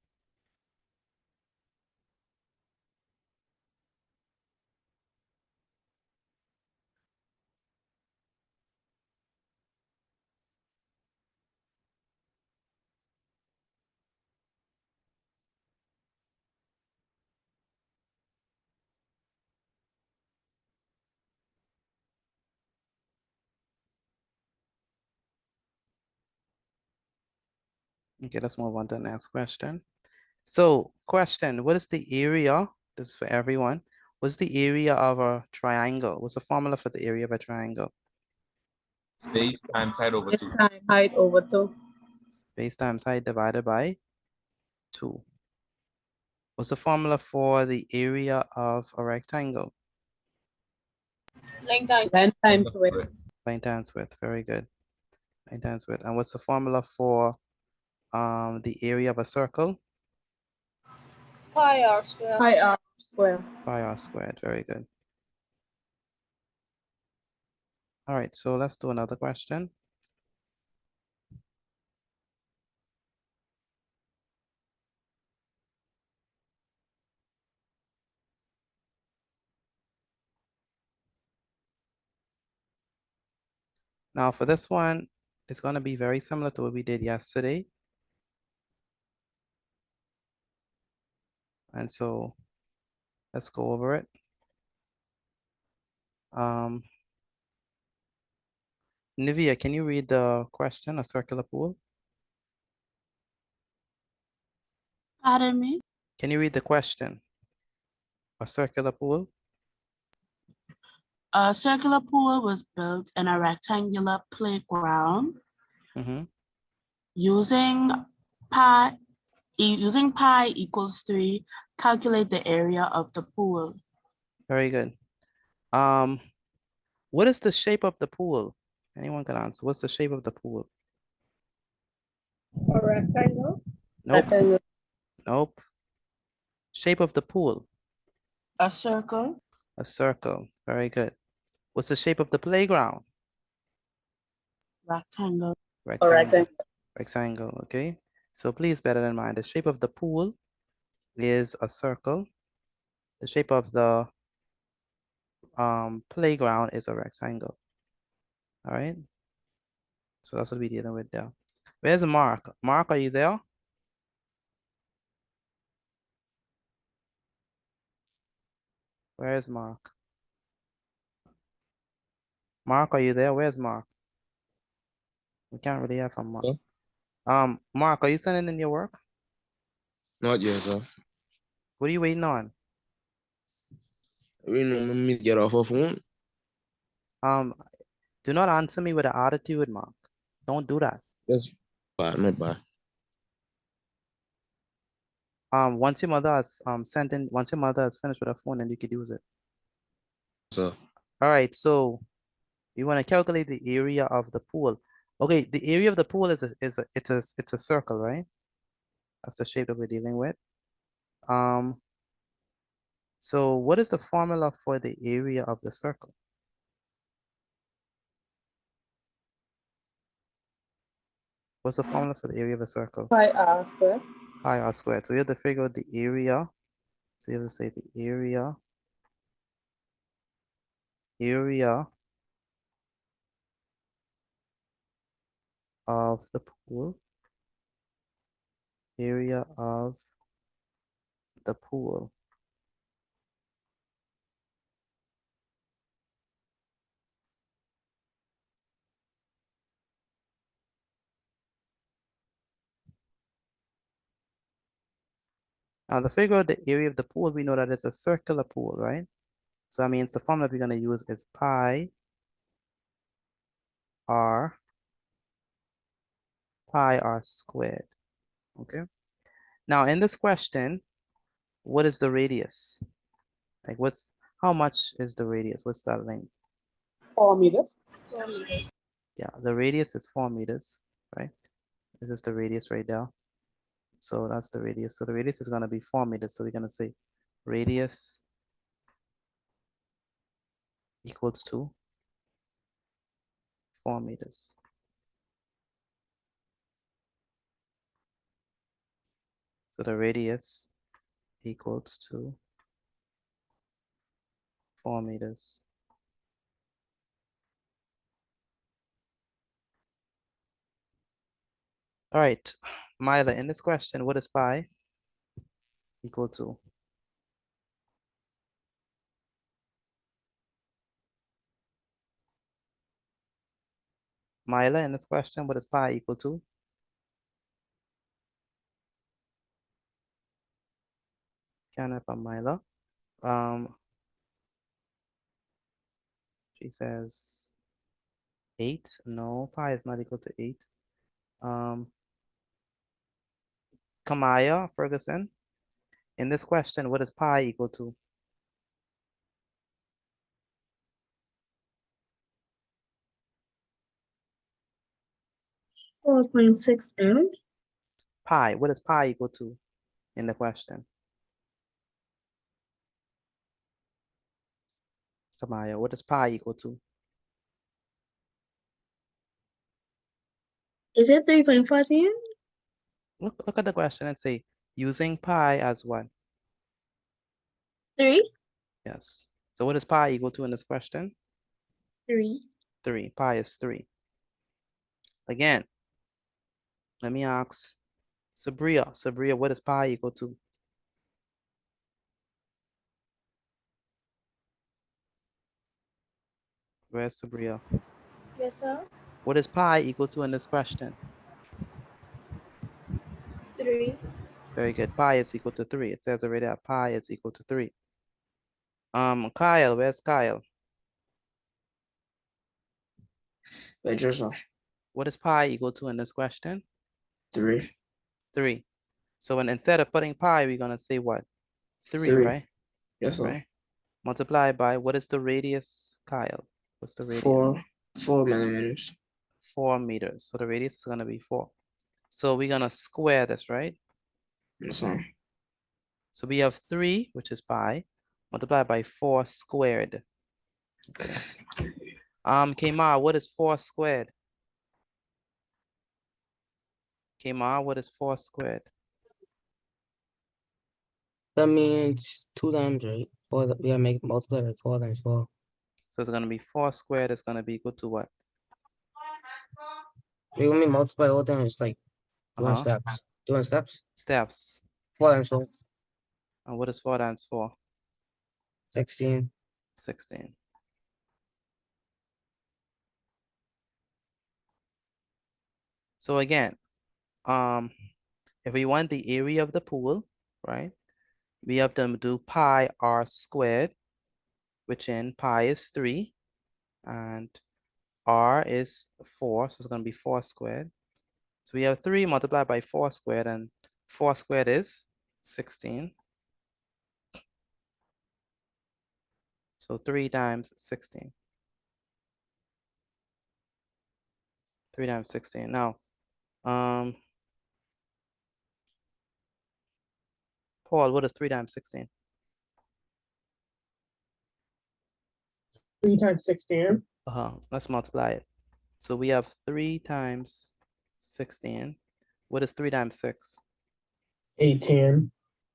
Okay, let's move on to the next question. So, question, what is the area? This is for everyone. What's the area of a triangle? What's the formula for the area of a triangle? Base times height over Base 2. time height over 2. Base times height divided by 2. What's the formula for the area of a rectangle? Length times Length times width. Length times width. Very good. Length times width. And what's the formula for the area of a circle? pi r square. Pi r square. Pi r squared. Very good. All right, so let's do another question. Now for this one, it's going to be very similar to what we did yesterday. And so let's go over it. Nivea, can you read the question, a circular pool? Pardon me? Can you read the question? A circular pool? A circular pool was built in a rectangular playground using pi equals 3, calculate the area of the pool. Very good. What is the shape of the pool? Anyone can answer. What's the shape of the pool? A rectangle? Nope. Rectangle. Nope. Shape of the pool? A circle. A circle. Very good. What's the shape of the playground? Rectangle. Rectangle. Rectangle, okay. So please bear that in mind. The shape of the pool is a circle. The shape of the playground is a rectangle. All right. So that's what we're dealing with there. Where's Mark? Mark, are you there? Where is Mark? Mark, are you there? Where's Mark? We can't really hear from Mark. Mark, are you sending in your work? Not yet, sir. What are you waiting on? We know me get off of phone. Do not answer me with an attitude, Mark. Don't do that. Yes. Bad, not bad. Once your mother has once your mother has finished with her phone, then you could use it. Sir. All right, so you want to calculate the area of the pool. Okay, the area of the pool is a circle, right? That's the shape that we're dealing with. So what is the formula for the area of the circle? What's the formula for the area of a circle? Pi r square. Pi r squared. So you have to figure out the area. So you have to say the area of the pool. Area of the pool. Now to figure out the area of the pool, we know that it's a circular pool, right? So that means the formula we're going to use is pi r squared, okay? Now in this question, what is the radius? Like how much is the radius? What's that length? 4 meters. 4 meters. Yeah, the radius is 4 meters, right? This is the radius right there. So that's the radius. So the radius is going to be 4 meters. So we're going to say radius equals to 4 meters. So the radius equals to 4 meters. All right, Myla, in this question, what is pi equal to? Myla, in this question, what is pi equal to? Can from Myla. She says 8. No, pi is not equal to 8. Kamaya Ferguson, in this question, what is pi equal to? $4.6M. Pi, what is pi equal to in the question? Kamaya, what is pi equal to? Is it 3.14? Look at the question and say, using pi as what? 3. Yes. So what is pi equal to in this question? 3. 3. Pi is 3. Again, let me ask Sabria. Sabria, what is pi equal to? Where's Sabria? Yes, sir. What is pi equal to in this question? 3. Very good. Pi is equal to 3. It says already that pi is equal to 3. Kyle, where's Kyle? What is pi equal to in this question? 3. 3. So when instead of putting pi, we're gonna say what? 3, 3. right? Yes, sir. Right. Multiply by, what is the radius, Kyle? What's the radius? 4 millimeters. 4 meters. So the radius is gonna be 4. So we're gonna square this, right? Yes, sir. So we have 3, which is pi, multiplied by 4 squared. Okay. Kmar, what is 4 squared? Kmar, what is 4 squared? That means 2 times, right? 4, we gotta make multiply by 4 times 4. So it's gonna be 4 squared is gonna be equal to what? We want me multiply all them, it's like doing Uh-huh. steps. Doing steps? Steps. 4 times 4. And what is 4 times 4? 16. 16. So again, if we want the area of the pool, right? We have to do pi r squared, which in pi is 3 and r is 4, so it's going to be 4 squared. So we have 3 multiplied by 4 squared, and 4 squared is 16. So 3 times 16. 3 times 16. Now, Paul, what is 3 times 16? 3 times 16. Let's multiply it. So we have 3 times 16. What is 3 times 6? 18.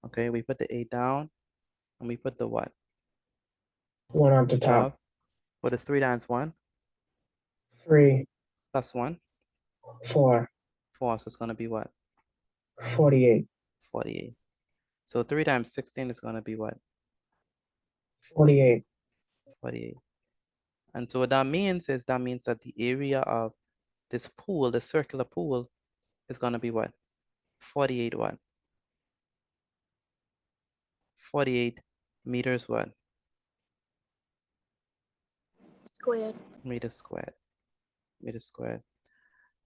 Okay, we put the 8 down and we put the what? 1 on the top. 12. What is 3 times 1? 3. Plus 1? 4. 4. So it's going to be what? 48. 48. So 3 times 16 is going to be what? 48. 48. And so what that means is that the area of this pool, the circular pool, is going to be what? 48 what? 48 meters what? Squared. Meters squared. Meters squared.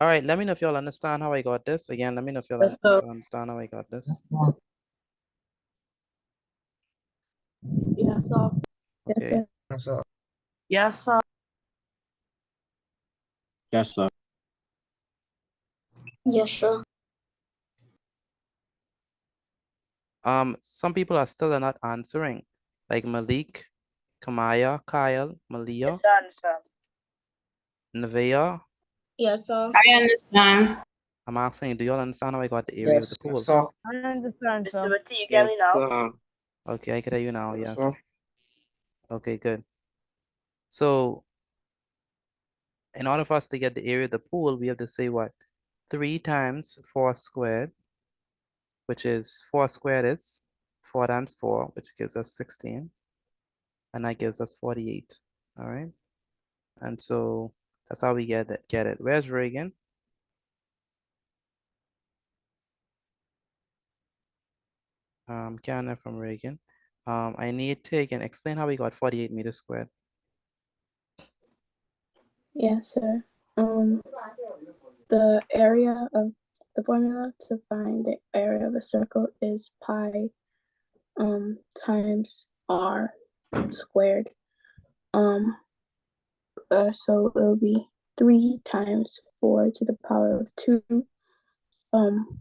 All right, let me know if y'all understand how I got this. Again, let me know if y'all Yes, sir. understand how I got this. Yeah, so. Yes, Okay. sir. So Yes, sir. Yes, sir. Yes, sir. Some people are still not answering, like Malik, Kamaya, Kyle, Malia, Nevea. Yes, sir. I understand. I'm asking, do y'all understand how I got the area of the yes, pool? sir. I understand, sir. Yes, sir. Okay, I can hear you now. Yes, Yes. sir. Okay, good. So in order for us to get the area of the pool, we have to say what? 3 times 4 squared, which is 4 squared is 4 times 4, which gives us 16. And that gives us 48. All right. And so that's how we get it. Where's Reagan? Kiana from Reagan. I need Tegan. Explain how we got 48 meters squared. Yes, sir. The area of the formula to find the area of a circle is pi times r squared. So it'll be 3 times 4 to the power of 2.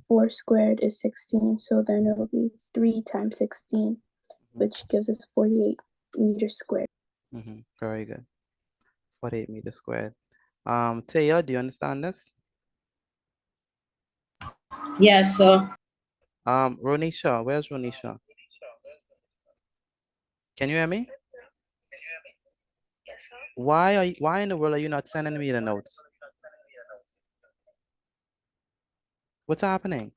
4 squared is 16, so then it'll be 3 times 16, which gives us 48 meters squared. Very good. 48 meters squared. Taya, do you understand this? Yes, sir. Ronisha, where's Ronisha? Can you hear me? Why in the world are you not sending me the notes? What's happening?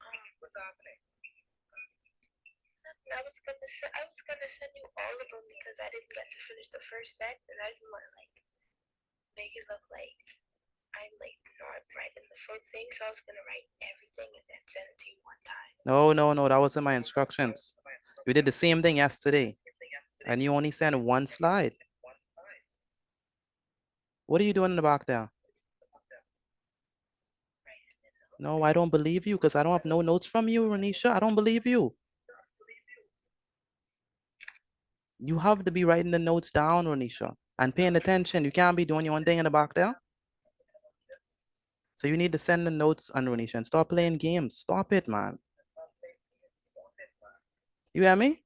I was gonna send you all of them because I didn't get to finish the first set, and I didn't want to make it look like I'm not writing the full thing. So I was gonna write everything and then send it to you one time. No, that wasn't my instructions. You did the same thing yesterday, and you only sent one slide. What are you doing in the back there? No, I don't believe you because I don't have no notes from you, Renisha. I don't believe you. You have to be writing the notes down, Renisha, and paying attention. You can't be doing your own thing in the back there. So you need to send the notes on Renisha and stop playing games. Stop it, man. You hear me?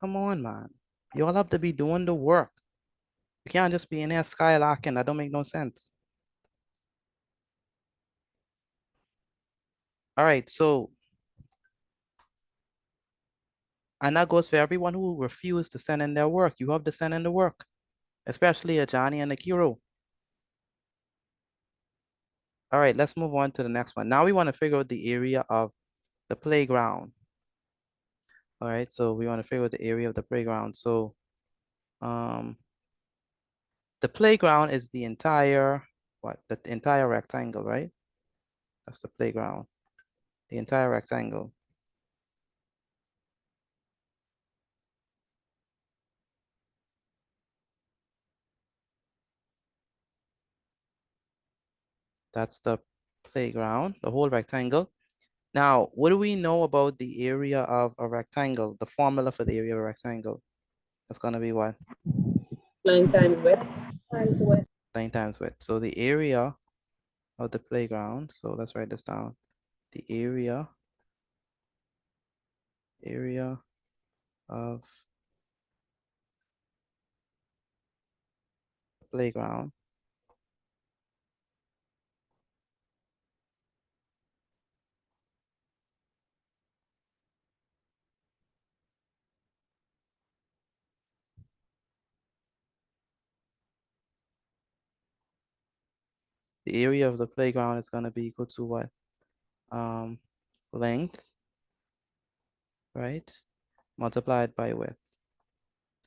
Come on, man. You all have to be doing the work. You can't just be in there skylarking. That don't make no sense. All right, so, and that goes for everyone who refused to send in their work. You have to send in the work, especially Johnny and Akiro. All right, let's move on to the next one. Now we want to figure out the area of the playground. All right, so we want to figure out the area of the playground. So the playground is the entire, the entire rectangle, right? That's the playground, the entire rectangle. That's the playground, the whole rectangle. Now, what do we know about the area of a rectangle? The formula for the area of a rectangle? That's gonna be what? Length times width. Times width. Length times width. So the area of the playground, so let's write this down. The area of playground the area of the playground is gonna be equal to what? Length, right? Multiplied by width.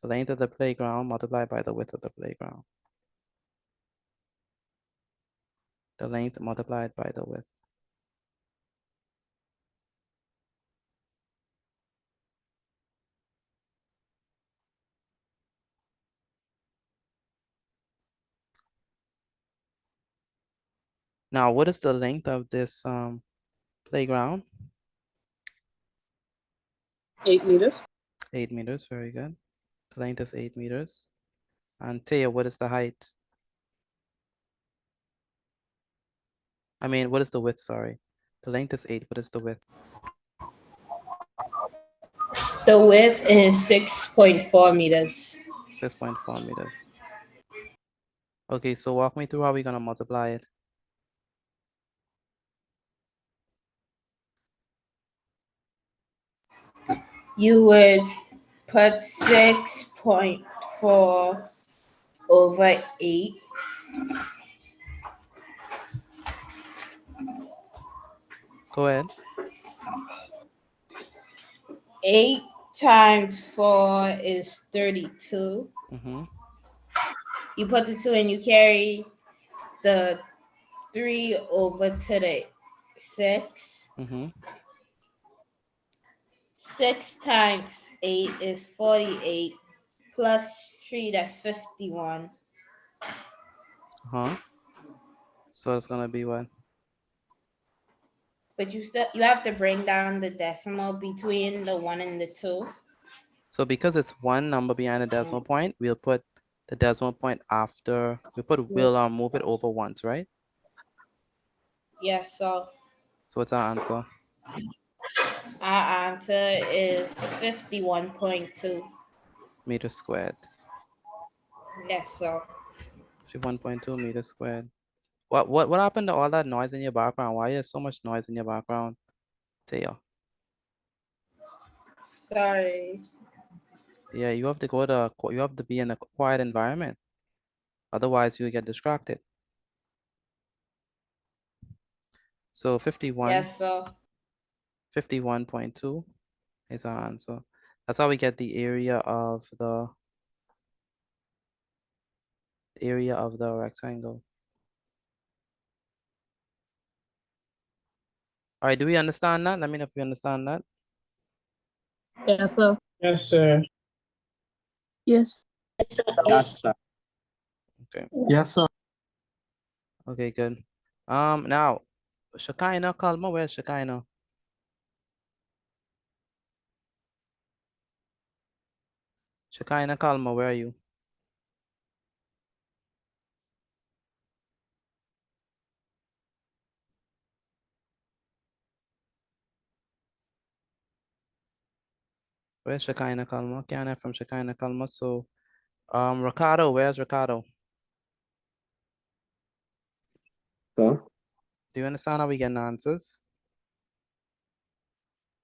The length of the playground multiplied by the width of the playground. The length multiplied by the width. Now, what is the length of this playground? 8 meters. 8 meters, very good. The length is 8 meters. And Taya, what is the height? I mean, what is the width, sorry? The length is 8, what is the width? The width is 6.4 meters. 6.4 meters. Okay, so walk me through how we're gonna multiply it. You would put 6.4 over 8. Go ahead. 8 times 4 is 32. Mm-hmm. You put the 2 and you carry the 3 over to the 6. Mm-hmm. 6 times 8 is 48. Plus 3, that's 51. Uh-huh. So it's gonna be what? But you have to bring down the decimal between the 1 and the 2. So because it's one number behind the decimal point, we'll put the decimal point after, we'll move it over once, right? Yes, so So what's our answer? our answer is 51.2. Meters squared. Yes, so 51.2 meters squared. What happened to all that noise in your background? Why is so much noise in your background, Taya? sorry. Yeah, you have to you have to be in a quiet environment. Otherwise you get distracted. So Yes, so 51.2 is our answer. That's how we get the area of the rectangle. All right, do we understand that? Let me know if you understand that. Yes, sir. Yes, sir. Yes. Yes, sir. Okay. Yes, sir. Okay, good. Now, Shekinah, Kalma, where's Shekinah? Shekinah, Kalma, where are you? Where's Shekinah, Kalma? Kiana from Shekinah, Kalma. So, Ricardo, where's Ricardo? Sir. Do you understand how we get answers?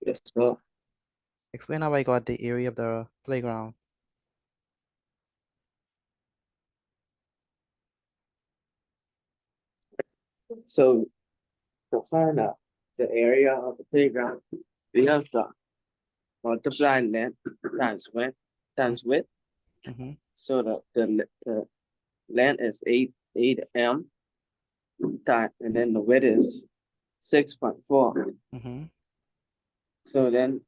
Yes, sir. Explain how I got the area of the playground. So to find out the area of the playground, we have to multiply length times width. Mm-hmm. So the length is 8 m and then the width is 6.4. Mm-hmm. So then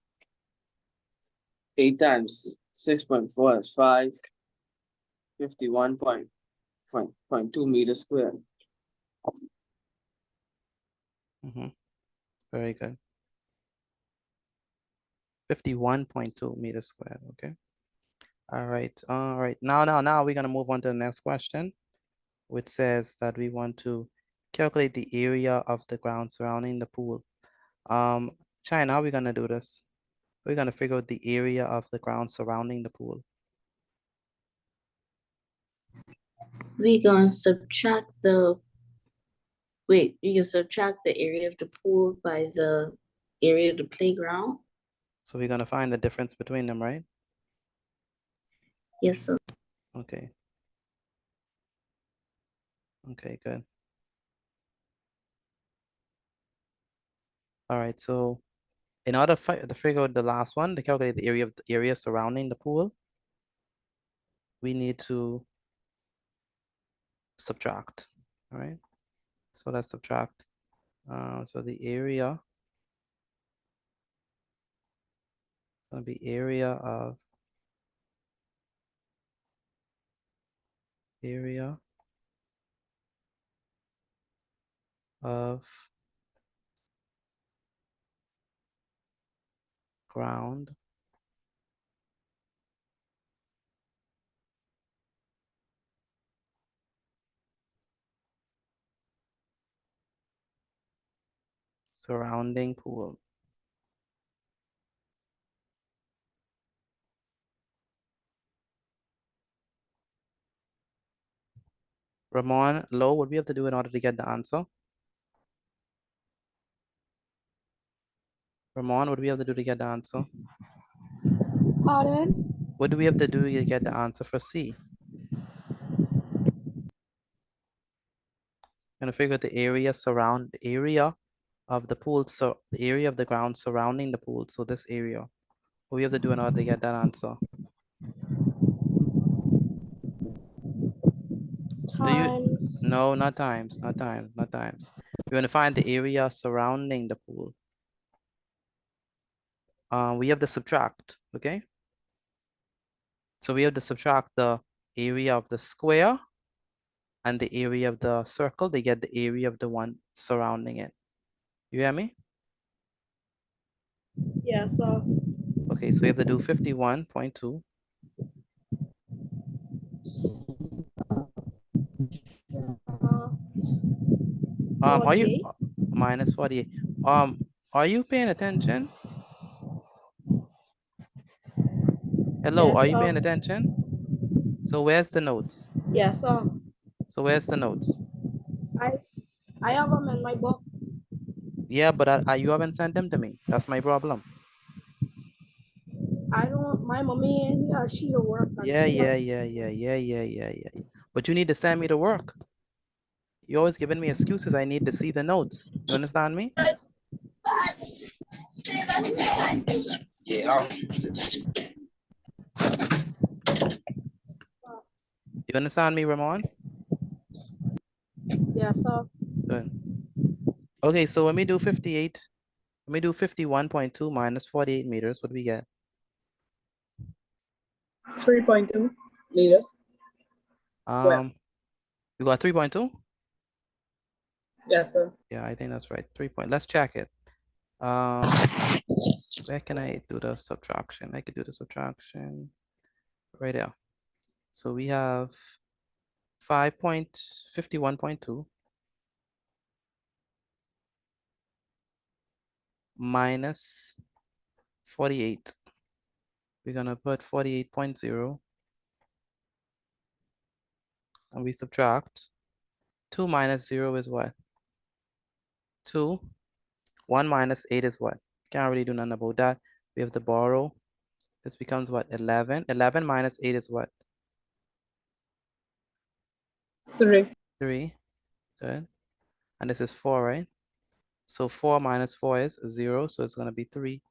8 times 6.4 is 51.2 meters squared. Mm-hmm. Very good. 51.2 meters squared. Okay. All right. All right. Now we're gonna move on to the next question, which says that we want to calculate the area of the ground surrounding the pool. China, how are we gonna do this? We're gonna figure out the area of the ground surrounding the pool. We gonna subtract the you can subtract the area of the pool by the area of the playground. So we're gonna find the difference between them, right? Yes, sir. Okay. Okay, good. All right, so in order to figure out the last one, to calculate the area surrounding the pool, we need to subtract. All right. So let's subtract. So the area is gonna be area of of ground surrounding pool. Ramon, Lo, what we have to do in order to get the answer? Ramon, what do we have to do to get the answer? Pardon? What do we have to do to get the answer for C? Gonna figure out the area of the pool, so the area of the ground surrounding the pool. So this area. What we have to do in order to get that answer? Times. No, not times, not times, not times. We're gonna find the area surrounding the pool. We have to subtract, okay? So we have to subtract the area of the square and the area of the circle to get the area of the one surrounding it. You hear me? Yeah, so Okay, so we have to do 51.2. Are you 48. minus 48? Are you paying attention? Hello, Yes, are you paying attention? So where's the notes? yeah, so So where's the notes? I I have them in my book. Yeah, but you haven't sent them to me. That's my problem. I don't. My mommy in here. She to work. Yeah. But you need to send me the work. You're always giving me excuses. I need to see the notes. You understand me? Yeah. You understand me, Ramon? Yeah, so Good. Okay, so let me do 58. Let me do 51.2 minus 48 meters. What do we get? 3.2 meters square. You got 3.2? Yes, sir. Yeah, I think that's right. 3 point. Let's check it. Where can I do the subtraction? I could do the subtraction right there. So we have 5.51.2 minus 48. We're gonna put 48.0 and we subtract. 2 minus 0 is what? 2. 1 minus 8 is what? Can't really do nothing about that. We have to borrow. This becomes what? 11. 11 minus 8 is what? 3. 3. Good. And this is 4, right? So 4 minus 4 is 0. So it's going to be 3.2.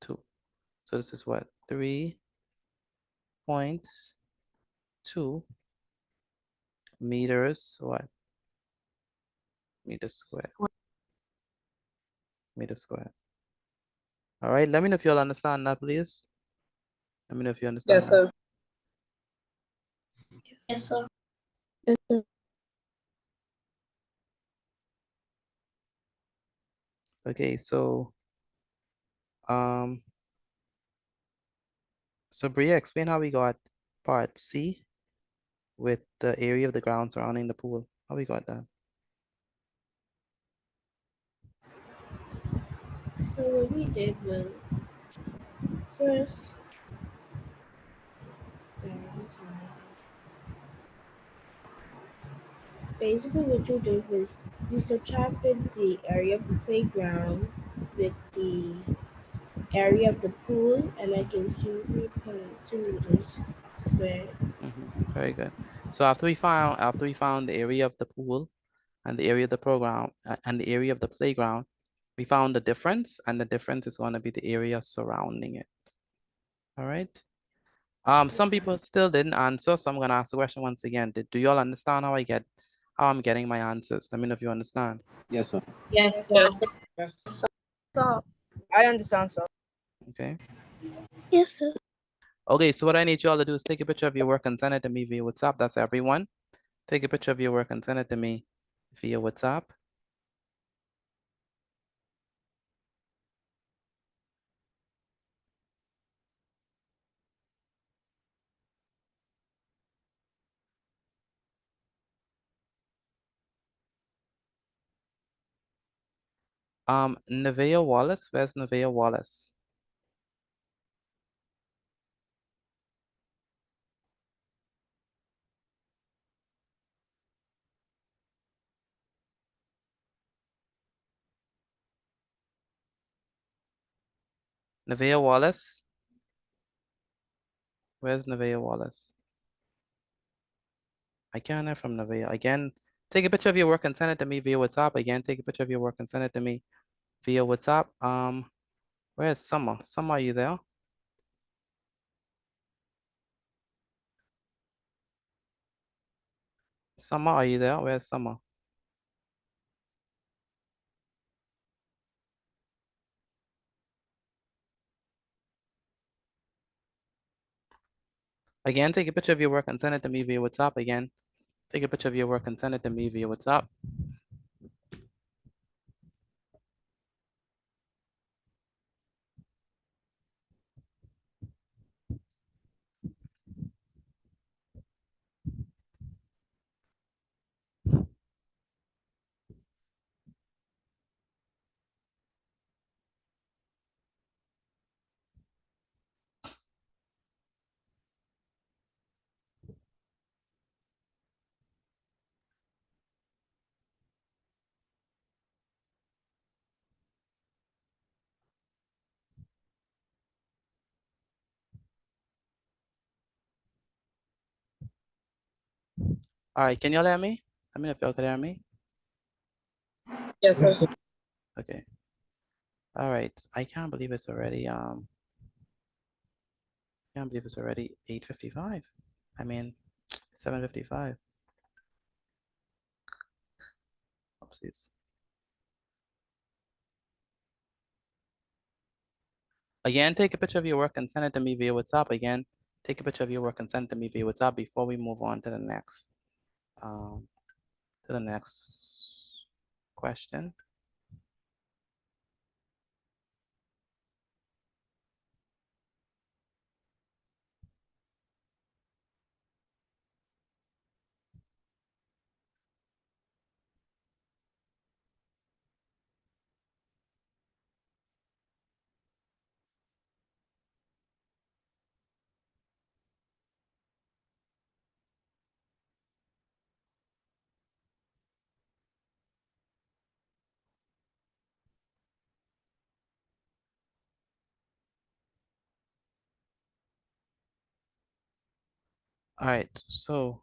So this is what? 3.2 meters, what? Meters squared. Meters squared. All right. Let me know if you all understand that, please. Let me know if you understand Yes, that. sir. Yes, sir. Yes, sir. Okay, so Bria, explain how we got part C with the area of the ground surrounding the pool. How we got that? So what we did was first. Basically, what you did was you subtracted the area of the playground with the area of the pool, and that gives you 3.2 meters squared. Very good. So after we found the area of the pool and the area of the program and the area of the playground, we found the difference, and the difference is going to be the area surrounding it. All right. Some people still didn't answer, so I'm gonna ask the question once again. Do you all understand how I'm getting my answers? Let me know if you understand. Yes, sir. Yes, sir. Yes. So I understand. So Okay. Yes, sir. Okay, so what I need you all to do is take a picture of your work and send it to me via WhatsApp. That's everyone. Take a picture of your work and send it to me via WhatsApp. Nevaeh Wallace, where's Nevaeh Wallace? Nevaeh Wallace? Where's Nevaeh Wallace? I can't hear from Nevaeh. Again, take a picture of your work and send it to me via WhatsApp. Again, take a picture of your work and send it to me via WhatsApp. Where's Summer? Summer, are you there? Summer, are you there? Where's Summer? Again, take a picture of your work and send it to me via WhatsApp. Again, take a picture of your work and send it to me via WhatsApp. All right, can y'all hear me? Let me know if y'all can hear me. Yes, sir. Okay. All right. I can't believe it's already can't believe it's already 8:55. I mean 7:55. Oopsies. Again, take a picture of your work and send it to me via WhatsApp. Again, take a picture of your work and send it to me via WhatsApp before we move on to the next question. All right, so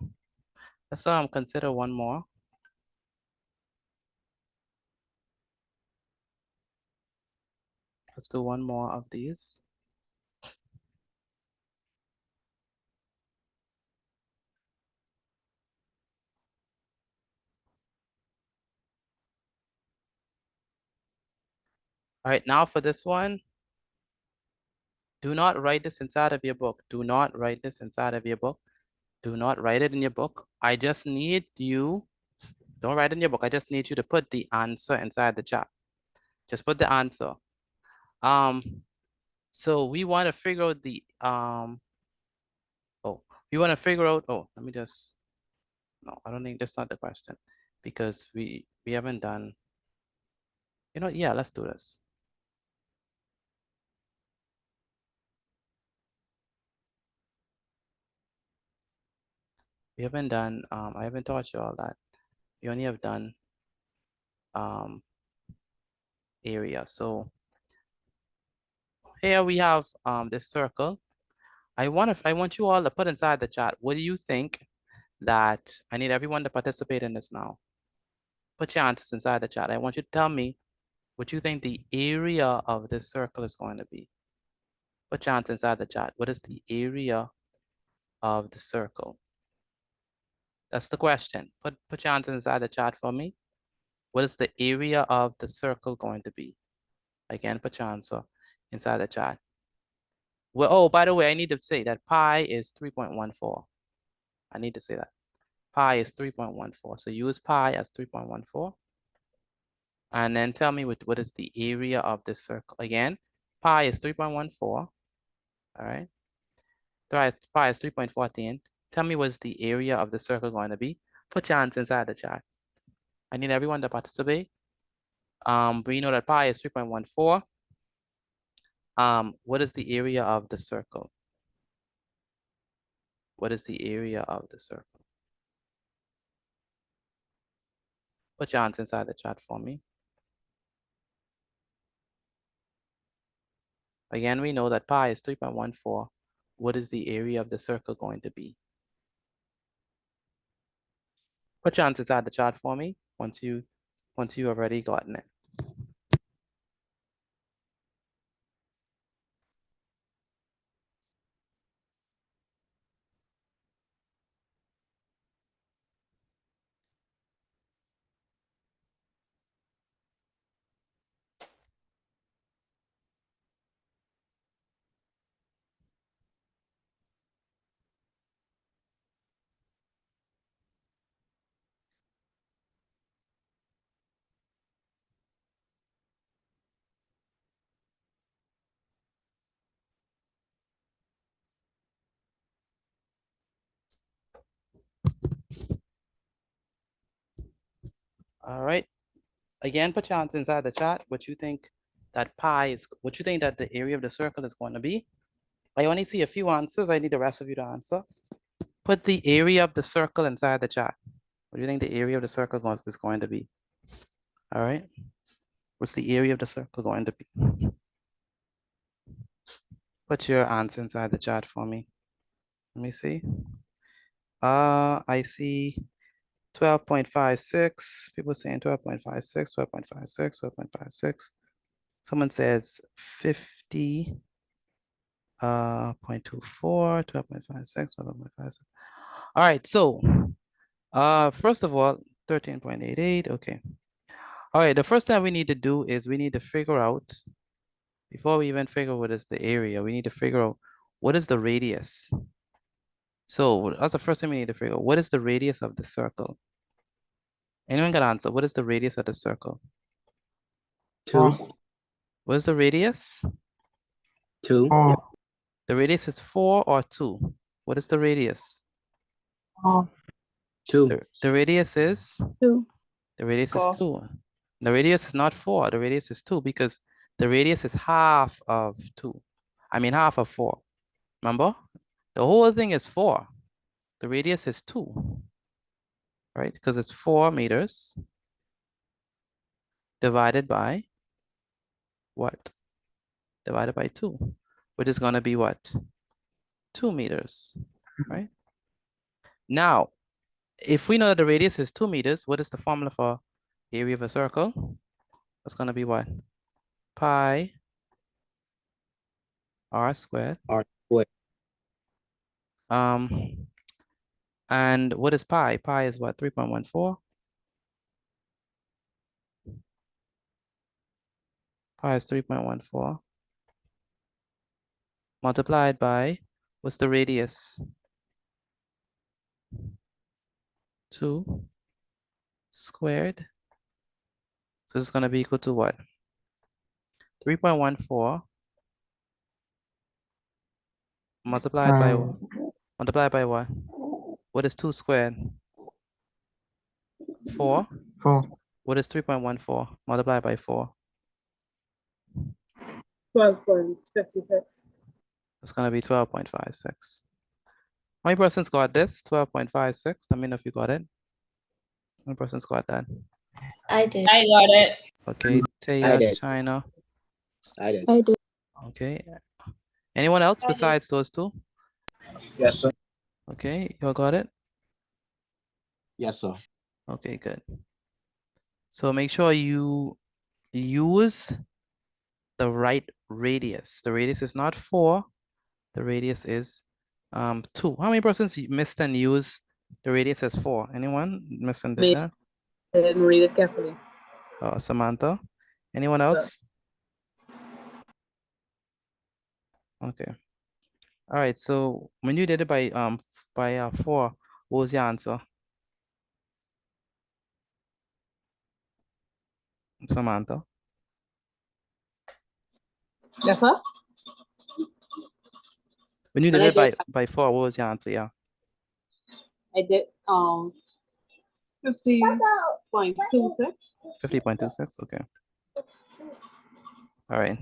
let's consider one more. Let's do one more of these. All right, now for this one, do not write this inside of your book. Do not write this inside of your book. Do not write it in your book. I just need you, don't write in your book. I just need you to put the answer inside the chat. Just put the answer. So we want to figure out the, we want to figure out, let me just, no, I don't think that's not the question because we haven't done, yeah, let's do this. We haven't done, I haven't taught you all that. We only have done area. So here we have this circle. I want you all to put inside the chat. What do you think that, I need everyone to participate in this now. Put your answers inside the chat. I want you to tell me what you think the area of this circle is going to be. Put your answers inside the chat. What is the area of the circle? That's the question. Put your answers inside the chat for me. What is the area of the circle going to be? Again, put your answer inside the chat. Well, oh, by the way, I need to say that pi is 3.14. I need to say that. Pi is 3.14. So use pi as 3.14. And then tell me what is the area of this circle. Again, pi is 3.14. All right. Pi is 3.14. Tell me what's the area of the circle going to be. Put your answer inside the chat. I need everyone to participate. We know that pi is 3.14. What is the area of the circle? What is the area of the circle? Put your answer inside the chat for me. Again, we know that pi is 3.14. What is the area of the circle going to be? Put your answer inside the chat for me once you already gotten it. All right. Again, put your answer inside the chat. What you think that pi is, what you think that the area of the circle is going to be. I only see a few answers. I need the rest of you to answer. Put the area of the circle inside the chat. What do you think the area of the circle is going to be? All right. What's the area of the circle going to be? Put your answer inside the chat for me. Let me see. I see 12.56. People saying 12.56, 12.56, 12.56. Someone says 50. 0.24, 12.56, 12.56. All right, so first of all, 13.88, okay. All right, the first thing we need to do is we need to figure out, before we even figure what is the area, we need to figure out what is the radius. So that's the first thing we need to figure out. What is the radius of the circle? Anyone can answer. What is the radius of the circle? 2. What is the radius? 2. The radius is 4 or 2. What is the radius? 2. The radius is? 2. The radius is 2. The radius is not 4. The radius is 2 because the radius is half of 2. I mean half of 4. Remember? The whole thing is 4. The radius is 2. Right? Because it's 4 meters divided by what? Divided by 2. Which is going to be what? 2 meters. Right? Now, if we know that the radius is 2 meters, what is the formula for area of a circle? That's going to be what? Pi r squared. R squared. And what is pi? Pi is what? 3.14. Pi is 3.14. Multiplied by, what's the radius? 2 squared. So it's going to be equal to what? 3.14 multiplied by what? Multiplied by what? What is 2 squared? 4. 4. What is 3.14 multiplied by 4? 12.56. It's going to be 12.56. How many persons got this? 12.56. Let me know if you got it. How many persons got that? I did. I got it. Okay, I Taya, did. China. I did. I did. Okay. Anyone else besides those two? Yes, sir. Okay, you all got it? Yes, sir. Okay, good. So make sure you use the right radius. The radius is not 4. The radius is 2. How many persons missed and used the radius as 4? Anyone missed and did that? I didn't read it carefully. Samantha. Anyone else? Okay. All right. So when you did it by 4, what was your answer? Samantha. Yes, sir. When you When did I it did- by 4, what was your answer? Yeah. I did 50.26. 50.26. Okay. All right.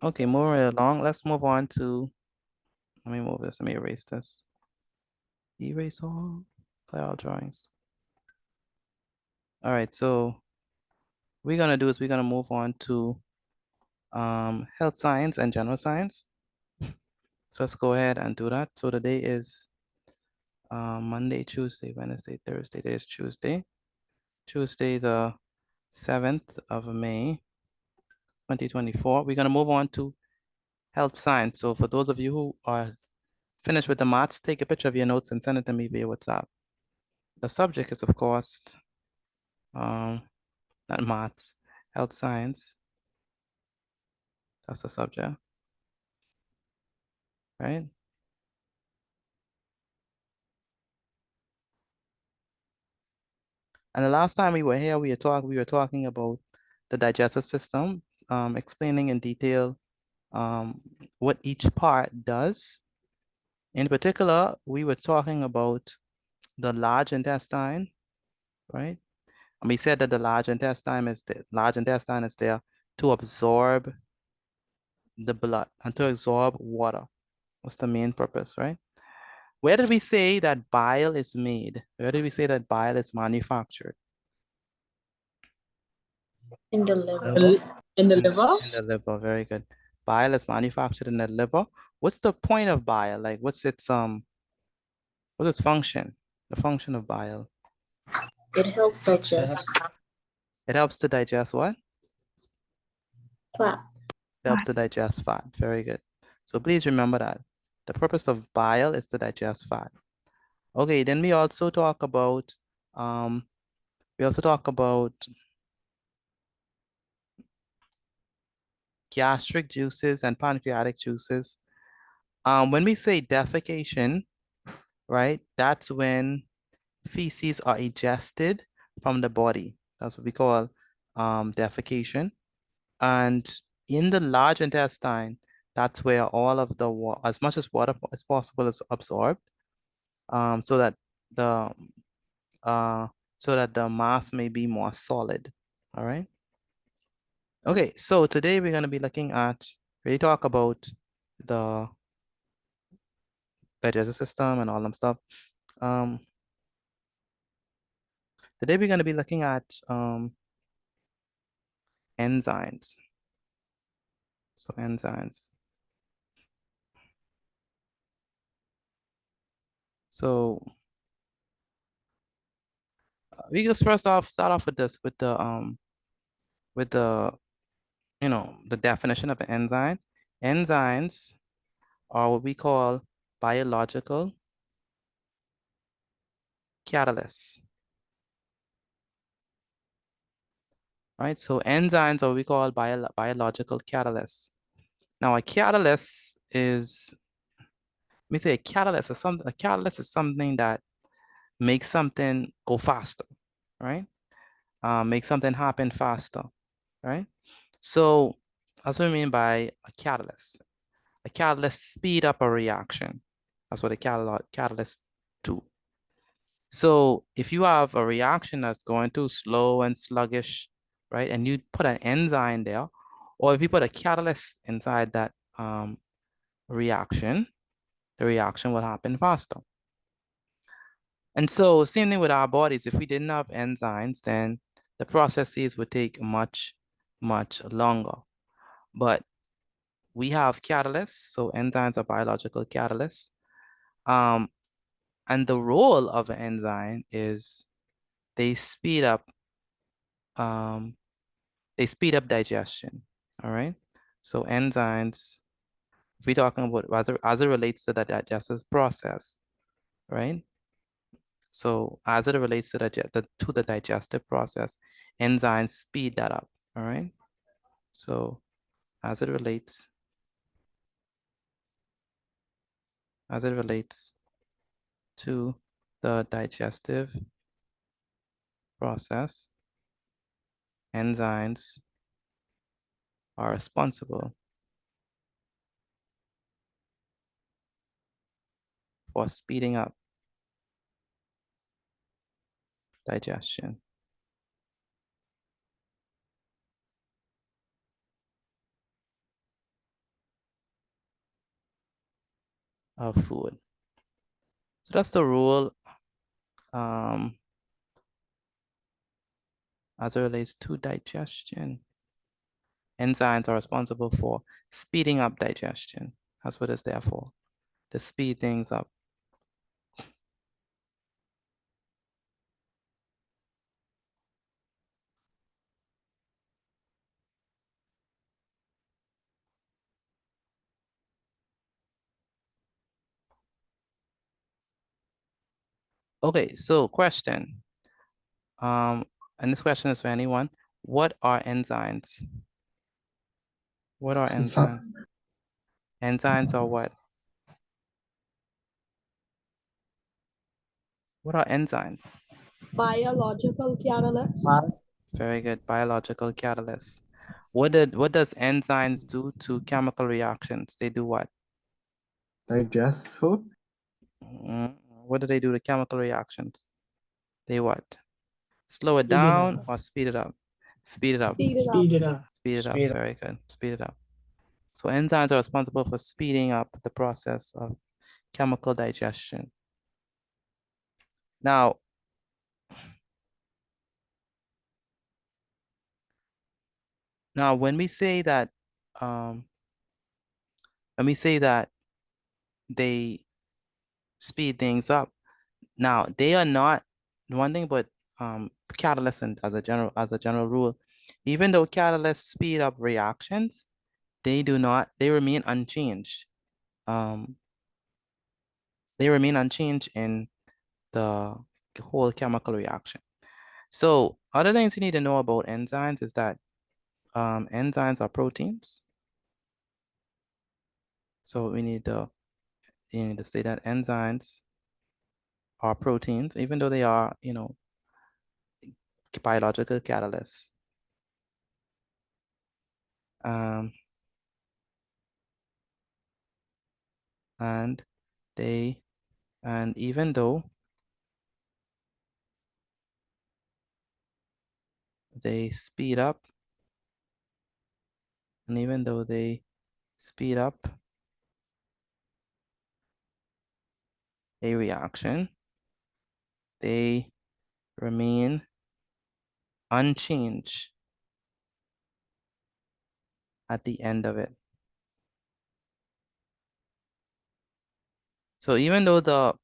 Okay, moving along. Let's move on to, let me move this, let me erase this. Erase all, clear all drawings. All right, so we're gonna do is we're gonna move on to health science and general science. So let's go ahead and do that. So today is Monday, Tuesday, Wednesday, Thursday. Today is Tuesday. Tuesday the 7th of May, 2024. We're gonna move on to health science. So for those of you who are finished with the maths, take a picture of your notes and send it to me via WhatsApp. The subject is, of course, not maths, health science. That's the subject, right? And the last time we were here, we were talking about the digestive system, explaining in detail what each part does. In particular, we were talking about the large intestine, right? And we said that the large intestine is there to absorb the blood and to absorb water. What's the main purpose, right? Where did we say that bile is made? Where did we say that bile is manufactured? In the liver. In the liver? In the liver, very good. Bile is manufactured in the liver. What's the point of bile? Like, what's its function? The function of bile. It helps digest It helps to digest what? fat. It helps to digest fat. Very good. So please remember that. The purpose of bile is to digest fat. Okay, then we also talk about gastric juices and pancreatic juices. When we say defecation, right, that's when feces are egested from the body. That's what we call defecation. And in the large intestine, that's where all of the as much as water as possible is absorbed, so that the mass may be more solid. All right. Okay, so today we're going to be looking at, we talk about the digestive system and all them stuff. Today we're going to be looking at enzymes. So enzymes. So we just first off start off with this with the the definition of an enzyme. Enzymes are what we call biological catalysts. Right? So enzymes are what we call biological catalysts. Now a catalyst is, let me say a catalyst is something that makes something go faster, right? Make something happen faster, right? So that's what I mean by a catalyst. A catalyst speed up a reaction. That's what a catalyst do. So if you have a reaction that's going too slow and sluggish, right, and you put an enzyme there, or if you put a catalyst inside that reaction, the reaction will happen faster. And so same thing with our bodies. If we didn't have enzymes, then the processes would take much, much longer. But we have catalysts, so enzymes are biological catalysts. And the role of an enzyme is they speed up digestion. All right. So enzymes, if we're talking about as it relates to the digestive process, right? So as it relates to the digestive process, enzymes speed that up. All right. So as it relates to the digestive process, enzymes are responsible for speeding up digestion. of food. So that's the rule as it relates to digestion. Enzymes are responsible for speeding up digestion. That's what it's there for, to speed things up. Okay, so question. And this question is for anyone. What are enzymes? What are enzymes? Enzymes are what? What are enzymes? Biological catalyst. Very good, biological catalysts. What does enzymes do to chemical reactions? They do what? Digest food. What do they do to chemical reactions? They what? Slow it Speed it down up. or speed it up? Speed it up. Speed it up. Speed it up. Speed it up. Very good. Speed it up. So enzymes are responsible for speeding up the process of chemical digestion. Now, when we say that, they speed things up, now they are not one thing, but catalysts, and as a general rule, even though catalysts speed up reactions, they remain unchanged. They remain unchanged in the whole chemical reaction. So other things you need to know about enzymes is that enzymes are proteins. So you need to say that enzymes are proteins, even though they are, biological catalysts. And even though they speed up, a reaction, they remain unchanged at the end of it. So even though that's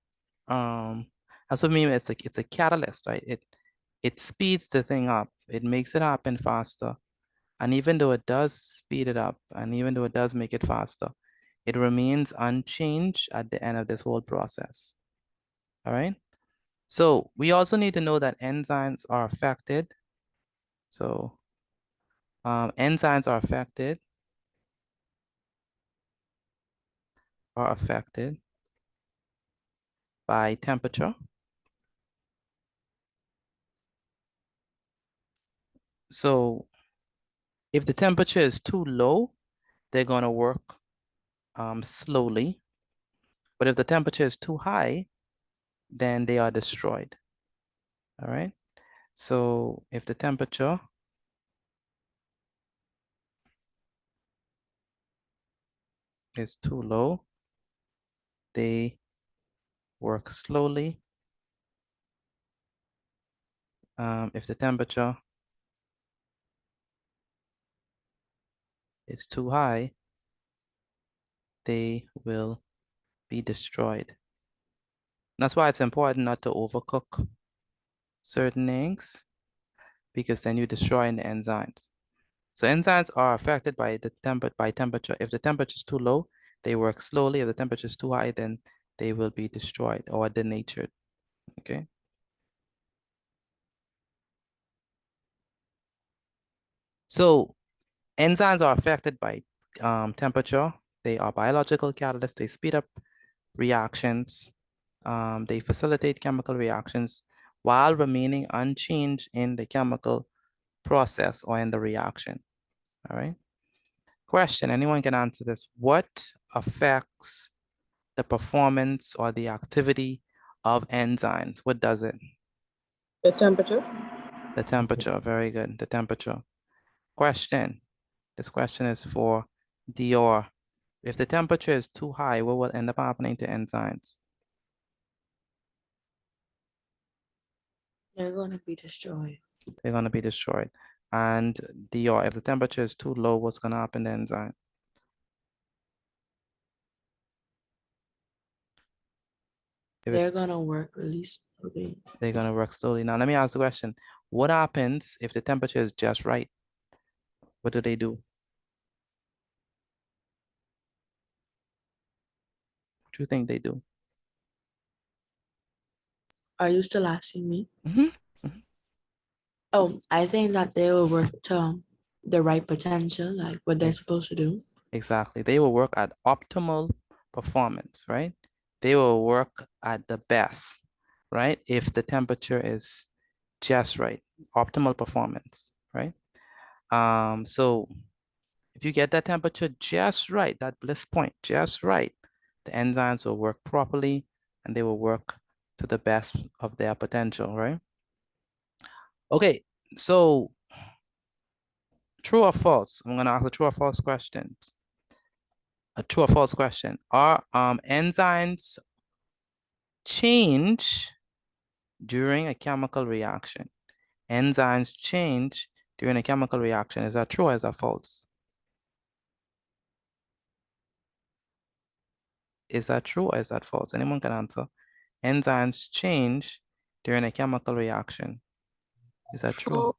what I mean, it's a catalyst, right? It speeds the thing up, it makes it happen faster. And even though it does speed it up, and even though it does make it faster, it remains unchanged at the end of this whole process. All right. So we also need to know that enzymes are affected. So enzymes are affected by temperature. So if the temperature is too low, they're going to work slowly. But if the temperature is too high, then they are destroyed. All right. So if the temperature is too low, they work slowly. If the temperature is too high, they will be destroyed. That's why it's important not to overcook certain things, because then you're destroying the enzymes. So enzymes are affected by temperature. If the temperature is too low, they work slowly. If the temperature is too high, then they will be destroyed or denatured. Okay. So enzymes are affected by temperature. They are biological catalysts. They speed up reactions. They facilitate chemical reactions while remaining unchanged in the chemical process or in the reaction. All right. Question, anyone can answer this. What affects the performance or the activity of enzymes? What does it? The temperature. The temperature, very good, the temperature. Question, this question is for Dior. If the temperature is too high, what will end up happening to enzymes? They're going to be destroyed. They're going to be destroyed. And if the temperature is too low, what's going to happen to enzyme? They're going to work really slowly. They're going to work slowly. Now, let me ask the question. What happens if the temperature is just right? What do they do? What do you think they do? Are you still asking me? Mm-hmm. Oh, I think that they will work to the right potential, like what they're supposed to do. Exactly. They will work at optimal performance, right? They will work at the best, right? If the temperature is just right, optimal performance, right? So if you get that temperature just right, that bliss point just right, the enzymes will work properly and they will work to the best of their potential, right? Okay, so true or false? I'm gonna ask a true or false questions. A true or false question. Are enzymes change during a chemical reaction? Enzymes change during a chemical reaction. Is that true or is that false? Is that true or is that false? Anyone can answer. Enzymes change during a chemical reaction. Is that true?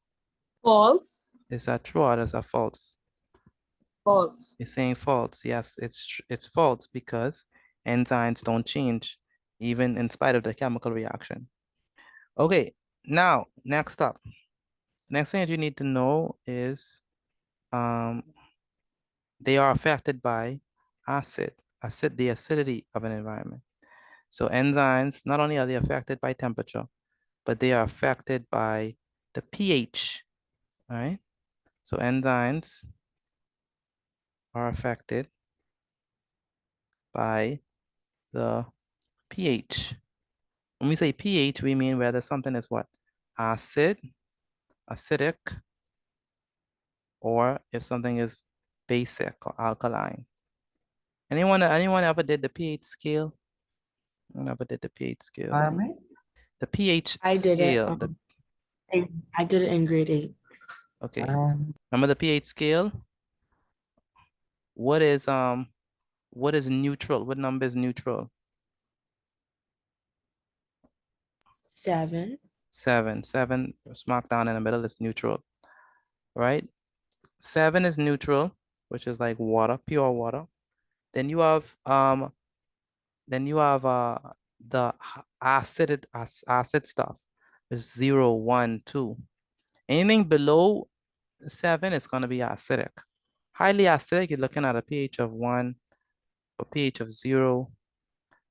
False. Is that true or is that false? False. You're saying false. Yes, it's false because enzymes don't change even in spite of the chemical reaction. Okay, now next up. Next thing that you need to know is they are affected by the acidity of an environment. So enzymes, not only are they affected by temperature, but they are affected by the pH, all right? So enzymes are affected by the pH. When we say pH, we mean whether something is what? Acidic, or if something is basic or alkaline. Anyone ever did the pH scale? Anyone ever did the pH scale? The pH I did it. scale. I did it in grade 8. Okay. Remember the pH scale? What is neutral? What number is neutral? 7. 7. 7 smack down in the middle is neutral, right? 7 is neutral, which is like water, pure water. Then you have the acid stuff is 0, 1, 2. Anything below 7 is going to be acidic. Highly acidic, you're looking at a pH of 1, a pH of 0,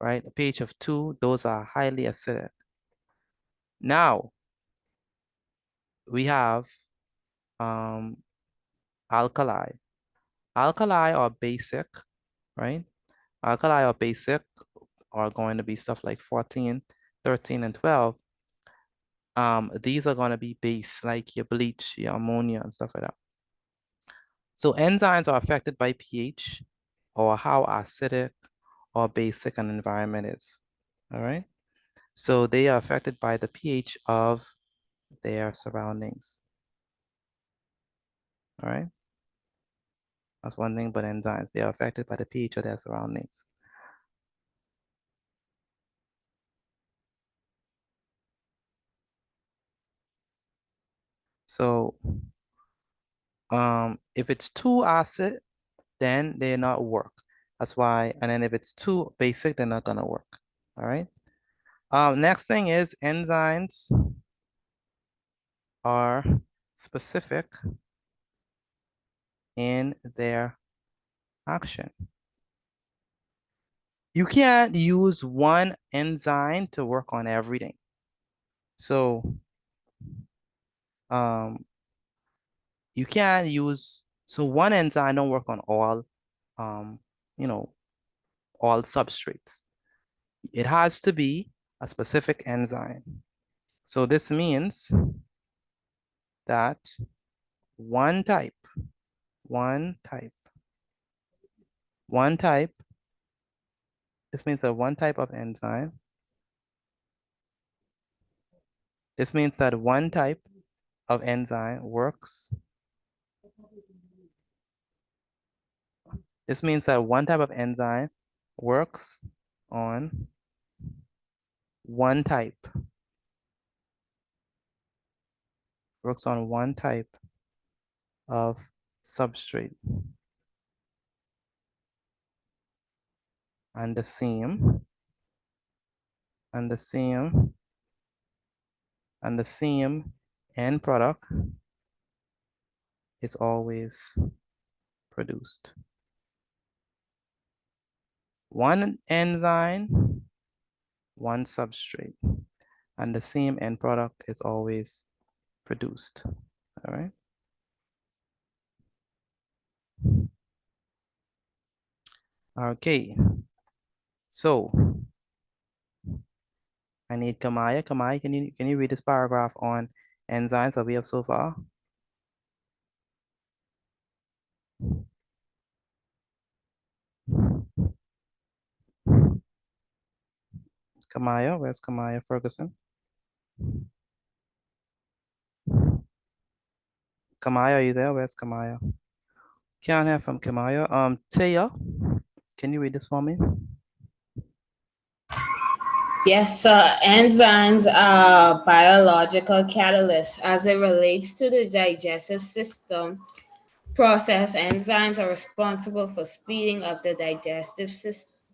right? A pH of 2, those are highly acidic. Now, we have alkali. Alkali are basic, right? Alkali or basic are going to be stuff like 14, 13, and 12. These are going to be base, like your bleach, your ammonia, and stuff like that. So enzymes are affected by pH or how acidic or basic an environment is, all right? So they are affected by the pH of their surroundings, all right? That's one thing, but enzymes, they are affected by the pH of their surroundings. So if it's too acid, then they're not work. That's why, and then if it's too basic, they're not gonna work, all right? Next thing is enzymes are specific in their action. You can't use one enzyme to work on everything. So you can't use, so one enzyme don't work on all, all substrates. It has to be a specific enzyme. So this means that one type one type, this means that one type of enzyme. This means that one type of enzyme works. This means that one type of enzyme works on one type. Works on one type of substrate. And the same end product is always produced. One enzyme, one substrate, and the same end product is always produced. All right. Okay. So I need Kamaya. Kamaya, can you read this paragraph on enzymes that we have so far? Kamaya, where's Kamaya Ferguson? Kamaya, are you there? Where's Kamaya? Can't hear from Kamaya. Taya, can you read this for me? Yes, enzymes are biological catalysts as it relates to the digestive system process. Enzymes are responsible for speeding up the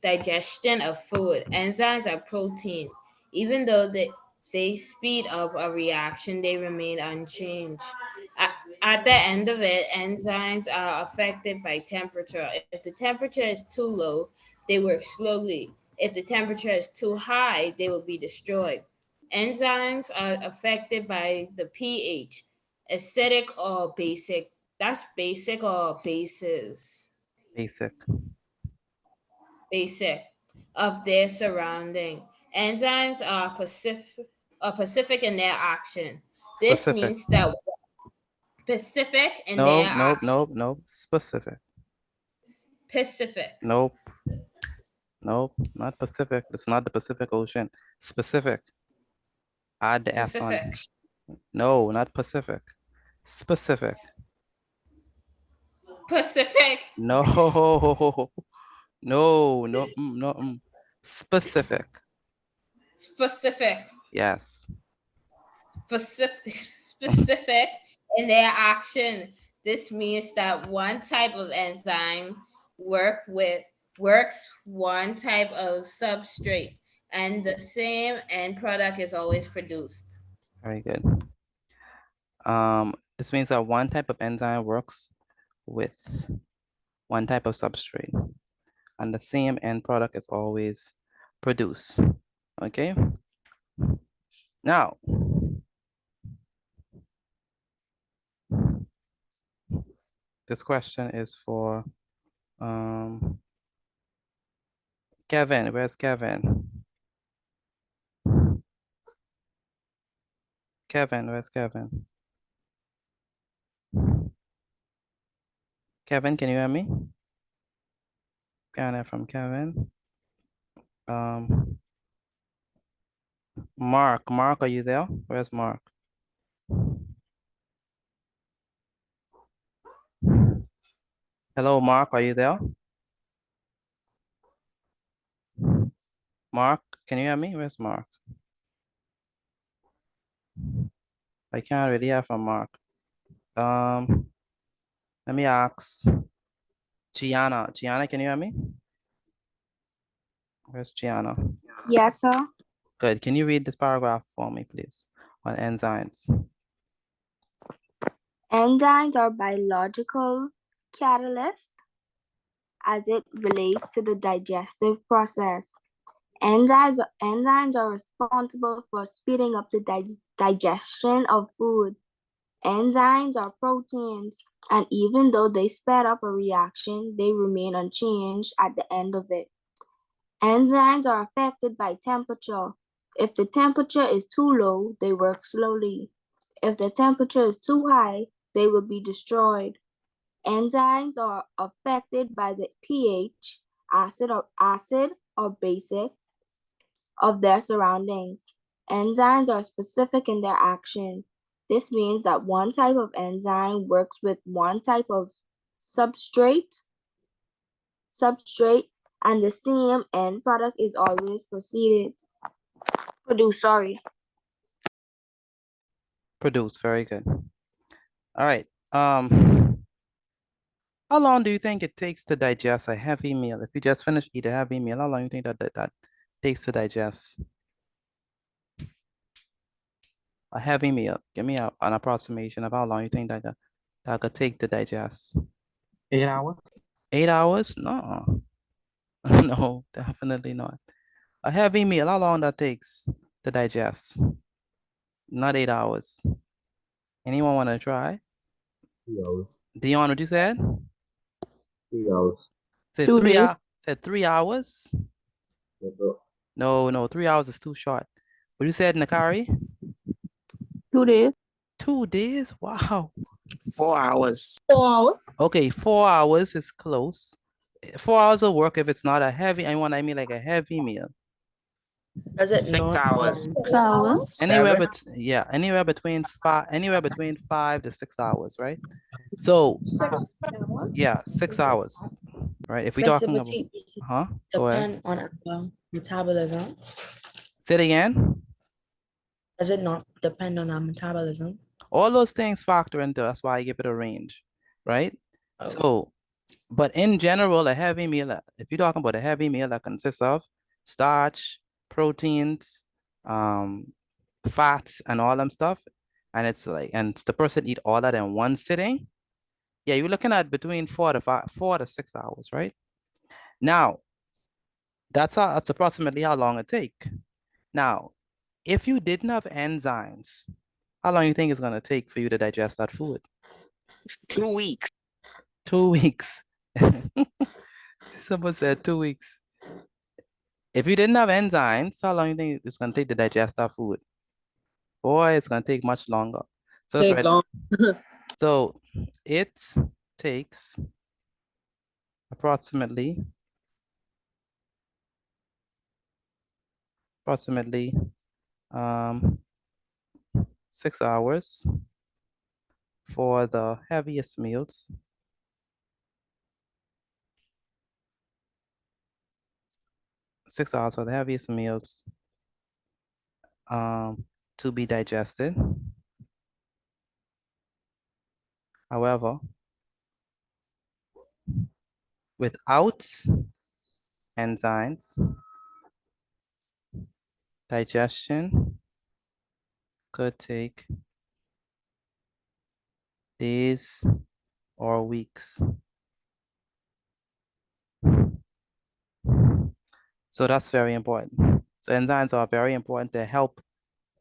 digestion of food. Enzymes are protein. Even though they speed up a reaction, they remain unchanged. At, at the end of it, enzymes are affected by temperature. If the temperature is too low, they work slowly. If the temperature is too high, they will be destroyed. Enzymes are affected by the pH, acidic or basic. That's basic or bases. Basic. Basic of their surrounding. Enzymes are pacific in their action. This Specific. means that Pacific in No, their nope, action. nope, nope. Specific. Pacific. Nope. Nope, not Pacific. It's not the Pacific Ocean. Specific. Add the S on. Pacific. No, not Pacific. Specific. Pacific. No, no, no, no. Specific. Specific. Yes. Specific in their action. This means that one type of enzyme works one type of substrate, and the same end product is always produced. Very good. This means that one type of enzyme works with one type of substrate, and the same end product is always produced. Okay. Now, this question is for Kevin. Where's Kevin? Kevin, where's Kevin? Kevin, can you hear me? Can't hear from Kevin. Mark, are you there? Where's Mark? Hello, Mark, are you there? Mark, can you hear me? Where's Mark? I can't really hear from Mark. Let me ask Gianna. Gianna, can you hear me? Where's Gianna? Yes, sir. Good. Can you read this paragraph for me, please, on enzymes? Enzymes are biological catalysts as it relates to the digestive process. Enzymes are responsible for speeding up the digestion of food. Enzymes are proteins, and even though they sped up a reaction, they remain unchanged at the end of it. Enzymes are affected by temperature. If the temperature is too low, they work slowly. If the temperature is too high, they will be destroyed. Enzymes are affected by the pH, acid or basic of their surroundings. Enzymes are specific in their action. This means that one type of enzyme works with one type of substrate, and the same end product is always produced. Produce, very good. All right. How long do you think it takes to digest a heavy meal? If you just finished eat a heavy meal, how long do you think that takes to digest a heavy meal? Give me an approximation of how long you think that could take to digest. 8 hours. 8 hours? No. No, definitely not. A heavy meal, how long that takes to digest? Not 8 hours. Anyone want to try? 3 hours. Dion, what you said? 3 hours. Said 2 3 days. hours. Said 3 hours? Yes, sir. No, 3 hours is too short. What you said, Nakari? 2 days. 2 days? Wow. 4 hours. 4 hours. Okay, 4 hours is close. 4 hours will work if it's not a heavy, I mean like a heavy meal. Does it 6 not? hours. 6 hours. Anywhere between 5 to 6 hours, right? So 6 hours. yeah, 6 hours, right? If we're talking about, go ahead. Depend on metabolism. Say it again. Does it not depend on our metabolism? All those things factor into, that's why I give it a range, right? So, but in general, a heavy meal, if you're talking about a heavy meal that consists of starch, proteins, fats, and all them stuff, and it's like, and the person eat all that in one sitting, yeah, you're looking at between 4 to 6 hours, right? Now, that's approximately how long it take. Now, if you didn't have enzymes, how long you think it's gonna take for you to digest that food? 2 weeks. 2 weeks. Someone said 2 weeks. If you didn't have enzymes, how long you think it's gonna take to digest that food? Boy, it's gonna take much longer. So that's right. Long. So it takes approximately 6 hours for the heaviest meals. 6 hours for the heaviest meals to be digested. However, without enzymes, digestion could take days or weeks. So that's very important. So enzymes are very important to help,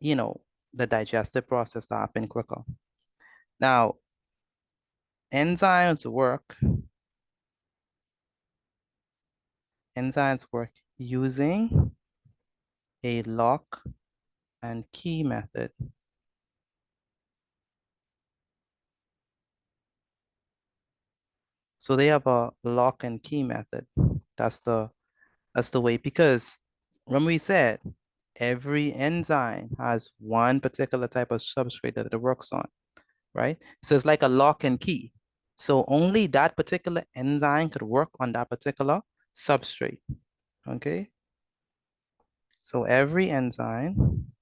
the digestive process to happen quicker. Now, enzymes work using a lock and key method. So they have a lock and key method. That's the way, because when we said every enzyme has one particular type of substrate that it works on, right? So it's like a lock and key. So only that particular enzyme could work on that particular substrate, okay? So every enzyme,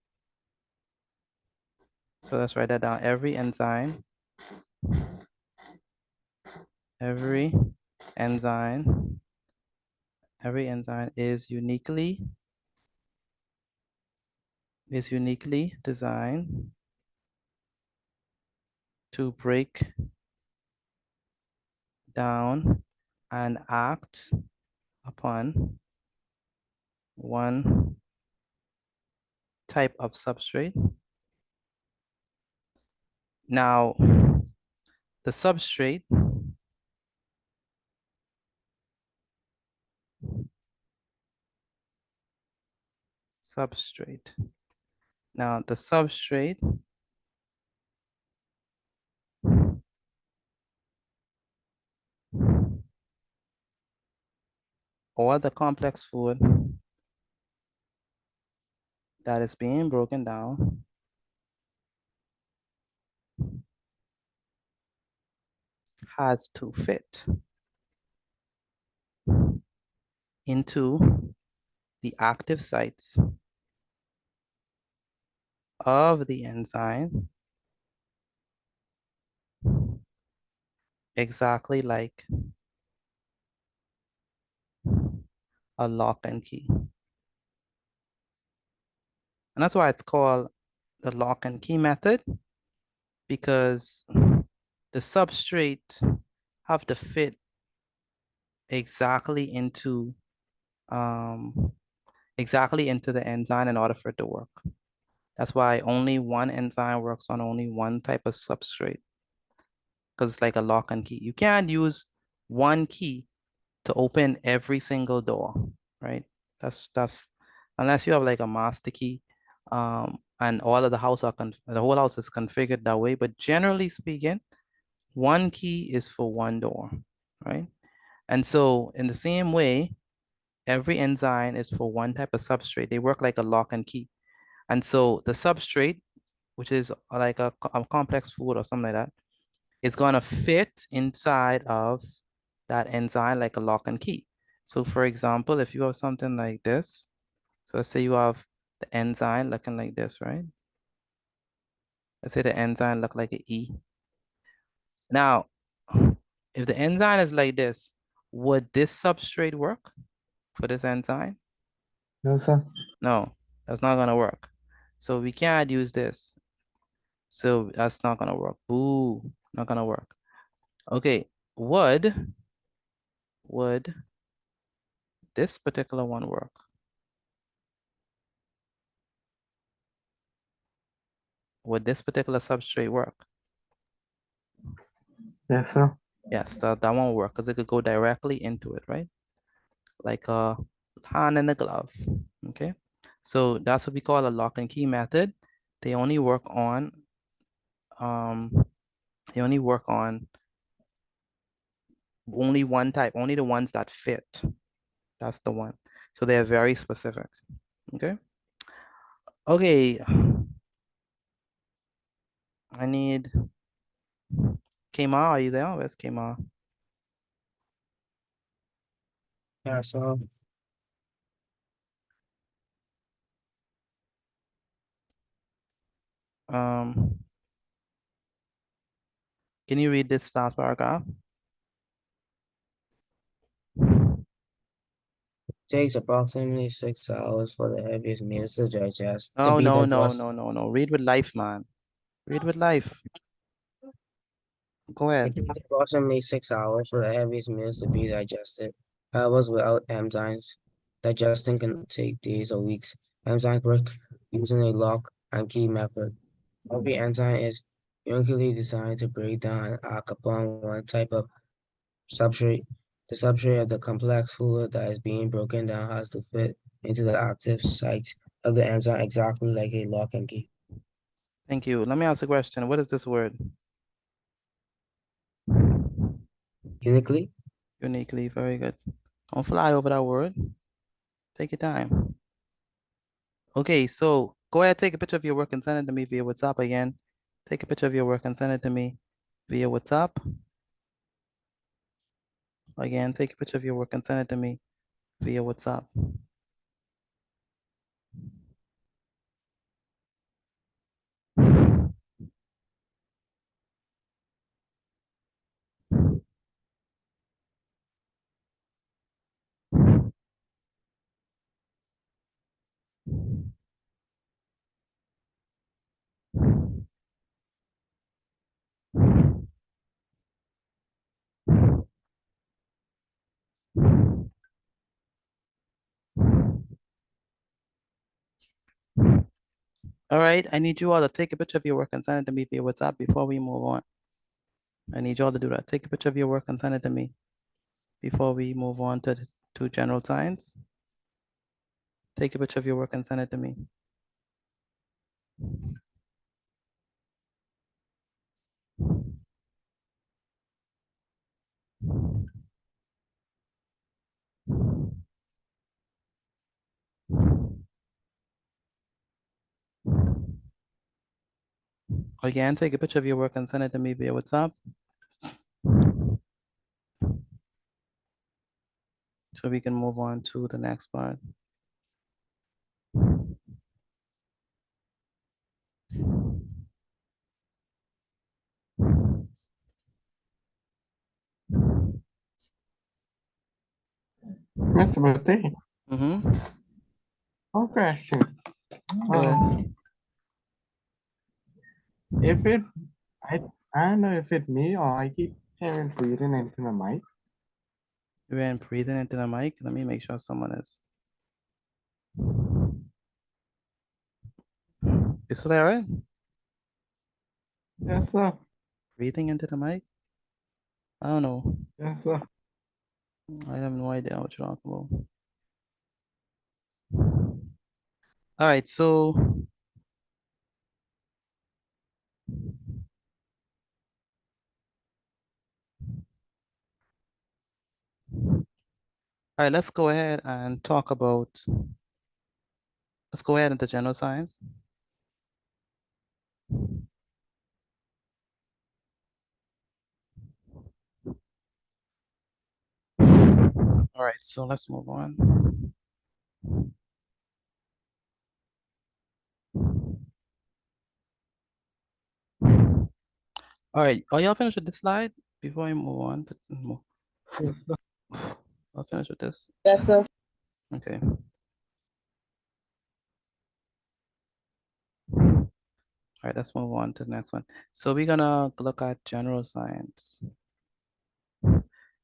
so let's write that down. Every enzyme is uniquely designed to break down and act upon one type of substrate. Now, the substrate Now, the substrate all the complex food that is being broken down has to fit into the active sites of the enzyme exactly like a lock and key. And that's why it's called the lock and key method, because the substrate have to fit exactly into the enzyme in order for it to work. That's why only one enzyme works on only one type of substrate, because it's like a lock and key. You can't use one key to open every single door, right? That's unless you have like a master key, and all of the the whole house is configured that way. But generally speaking, one key is for one door, right? And so in the same way, every enzyme is for one type of substrate. They work like a lock and key. And so the substrate, which is like a complex food or something like that, is gonna fit inside of that enzyme like a lock and key. So for example, if you have something like this, so let's say you have the enzyme looking like this, right? Let's say the enzyme look like an E. Now, if the enzyme is like this, would this substrate work for this enzyme? No, sir. No, that's not gonna work. So we can't use this. So that's not gonna work. Boo, not gonna work. Okay, would this particular one work? Would this particular substrate work? Yes, sir. Yes, that won't work because it could go directly into it, right? Like a hand in a glove, okay? So that's what we call a lock and key method. They only work on, um, they only work on only one type, only the ones that fit. That's the one. So they're very specific, okay? Okay, I need Kema, are you there? Where's Kema? Yeah, so Um, can you read this last paragraph? takes approximately 6 hours for the heaviest meals to digest to No, be no, no, digested. no, no, no. Read with life, man. Read with life. Go It ahead. takes approximately 6 hours for the heaviest meals to be digested. However, without enzymes, digestion can take days or weeks. Enzymes work using a lock and key method. Every enzyme is uniquely designed to break down and act upon one type of substrate. The substrate of the complex fluid that is being broken down has to fit into the active site of the enzyme exactly like a lock and key. Thank you. Let me ask a question. What is this word? Uniquely, Uniquely. Very good. Don't fly over that word. Take your time. Okay, so go ahead, take a picture of your work and send it to me via WhatsApp again. Take a picture of your work and send it to me via WhatsApp. Again, take a picture of your work and send it to me via WhatsApp. All right, I need you all to take a picture of your work and send it to me via WhatsApp before we move on. I need you all to do that. Take a picture of your work and send it to me before we move on to general science. Take a picture of your work and send it to me. Again, take a picture of your work and send it to me via WhatsApp. So we can move on to the next part. Mr. Birthday, Mm-hmm. one question. Go ahead. If it, I don't know if it's me or I keep hearing breathing into the mic. You ran breathing into the mic. Let me make sure someone is. You still there, right? Yes, sir. Breathing into the mic? I don't know. Yes, sir. I have no idea what you're talking about. All right, so all right, let's go ahead and talk about, let's go ahead into general science. All right, so let's move on. All right, are y'all finished with this slide before I move on? Yes, sir. I'll finish with this. Yes, sir. Okay. All right, let's move on to the next one. So we're gonna look at general science.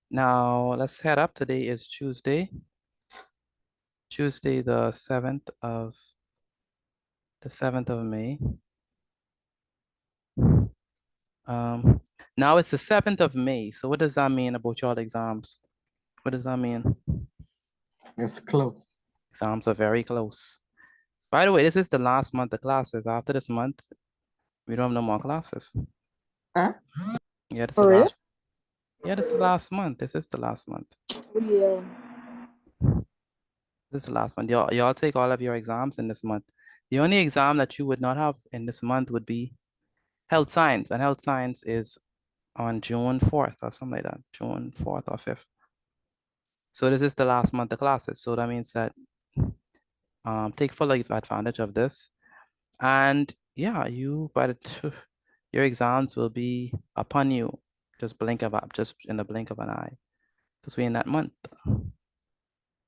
Now let's head up. Today is Tuesday. Tuesday, the 7th of May. Now it's the 7th of May. So what does that mean about y'all exams? What does that mean? It's close. Exams are very close. By the way, this is the last month of classes. After this month, we don't have no more classes. Huh? Yeah, this is For the real? last. Yeah, this is the last month. This is the last month. Yeah. This is the last month. Y'all take all of your exams in this month. The only exam that you would not have in this month would be health science, and health science is on June 4th or something like that, June 4th or 5th. So this is the last month of classes. So that means that take full advantage of this. And yeah, your exams will be upon you just in the blink of an eye, because we're in that month.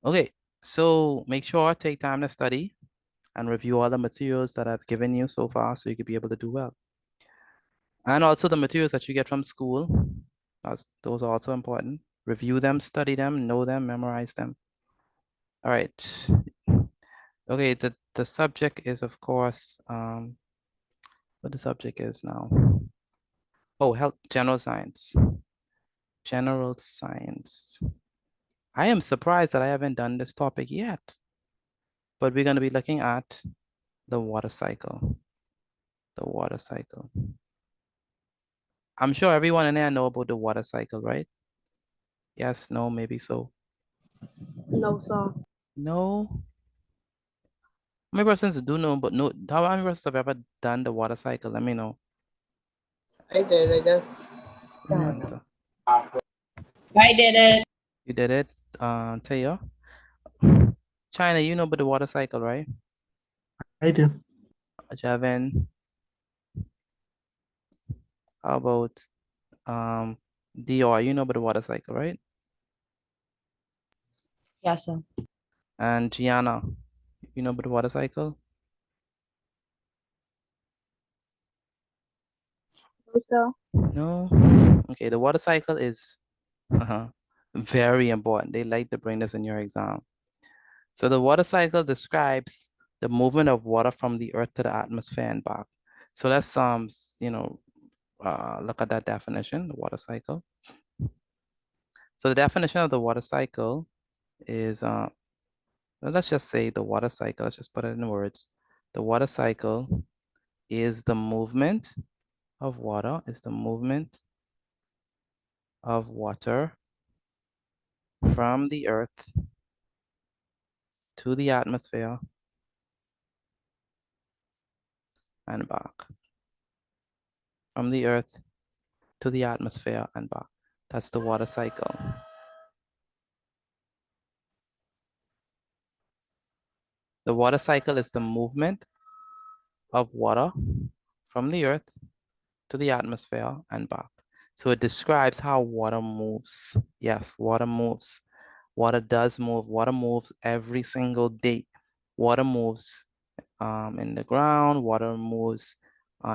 Okay, so make sure take time to study and review all the materials that I've given you so far so you can be able to do well. And also the materials that you get from school, those are also important. Review them, study them, know them, memorize them. All right. Okay, the subject is, of course, what the subject is now. Oh, health, general science. General science. I am surprised that I haven't done this topic yet, but we're going to be looking at the water cycle. The water cycle. I'm sure everyone in there know about the water cycle, right? Yes, no, maybe so. No, sir. No. How many persons do know, but no, how many persons have ever done the water cycle? Let me know. I did. I just. Samantha. I did it. You did it, Taya. China, you know about the water cycle, right? I do. Javin, how about Dior, you know about the water cycle, right? Yes, sir. And Gianna, you know about the water cycle? So, No? Okay, the water cycle is very important. They like to bring this in your exam. So the water cycle describes the movement of water from the earth to the atmosphere and back. So let's look at that definition, the water cycle. So the definition of the water cycle is let's just say the water cycle, let's just put it in words. The water cycle is the movement of water, from the earth to the atmosphere and back. from the earth to the atmosphere and back. That's the water cycle. The water cycle is the movement of water from the earth to the atmosphere and back. So it describes how water moves. Yes, water moves. Water does move. Water moves every single day. Water moves in the ground, water moves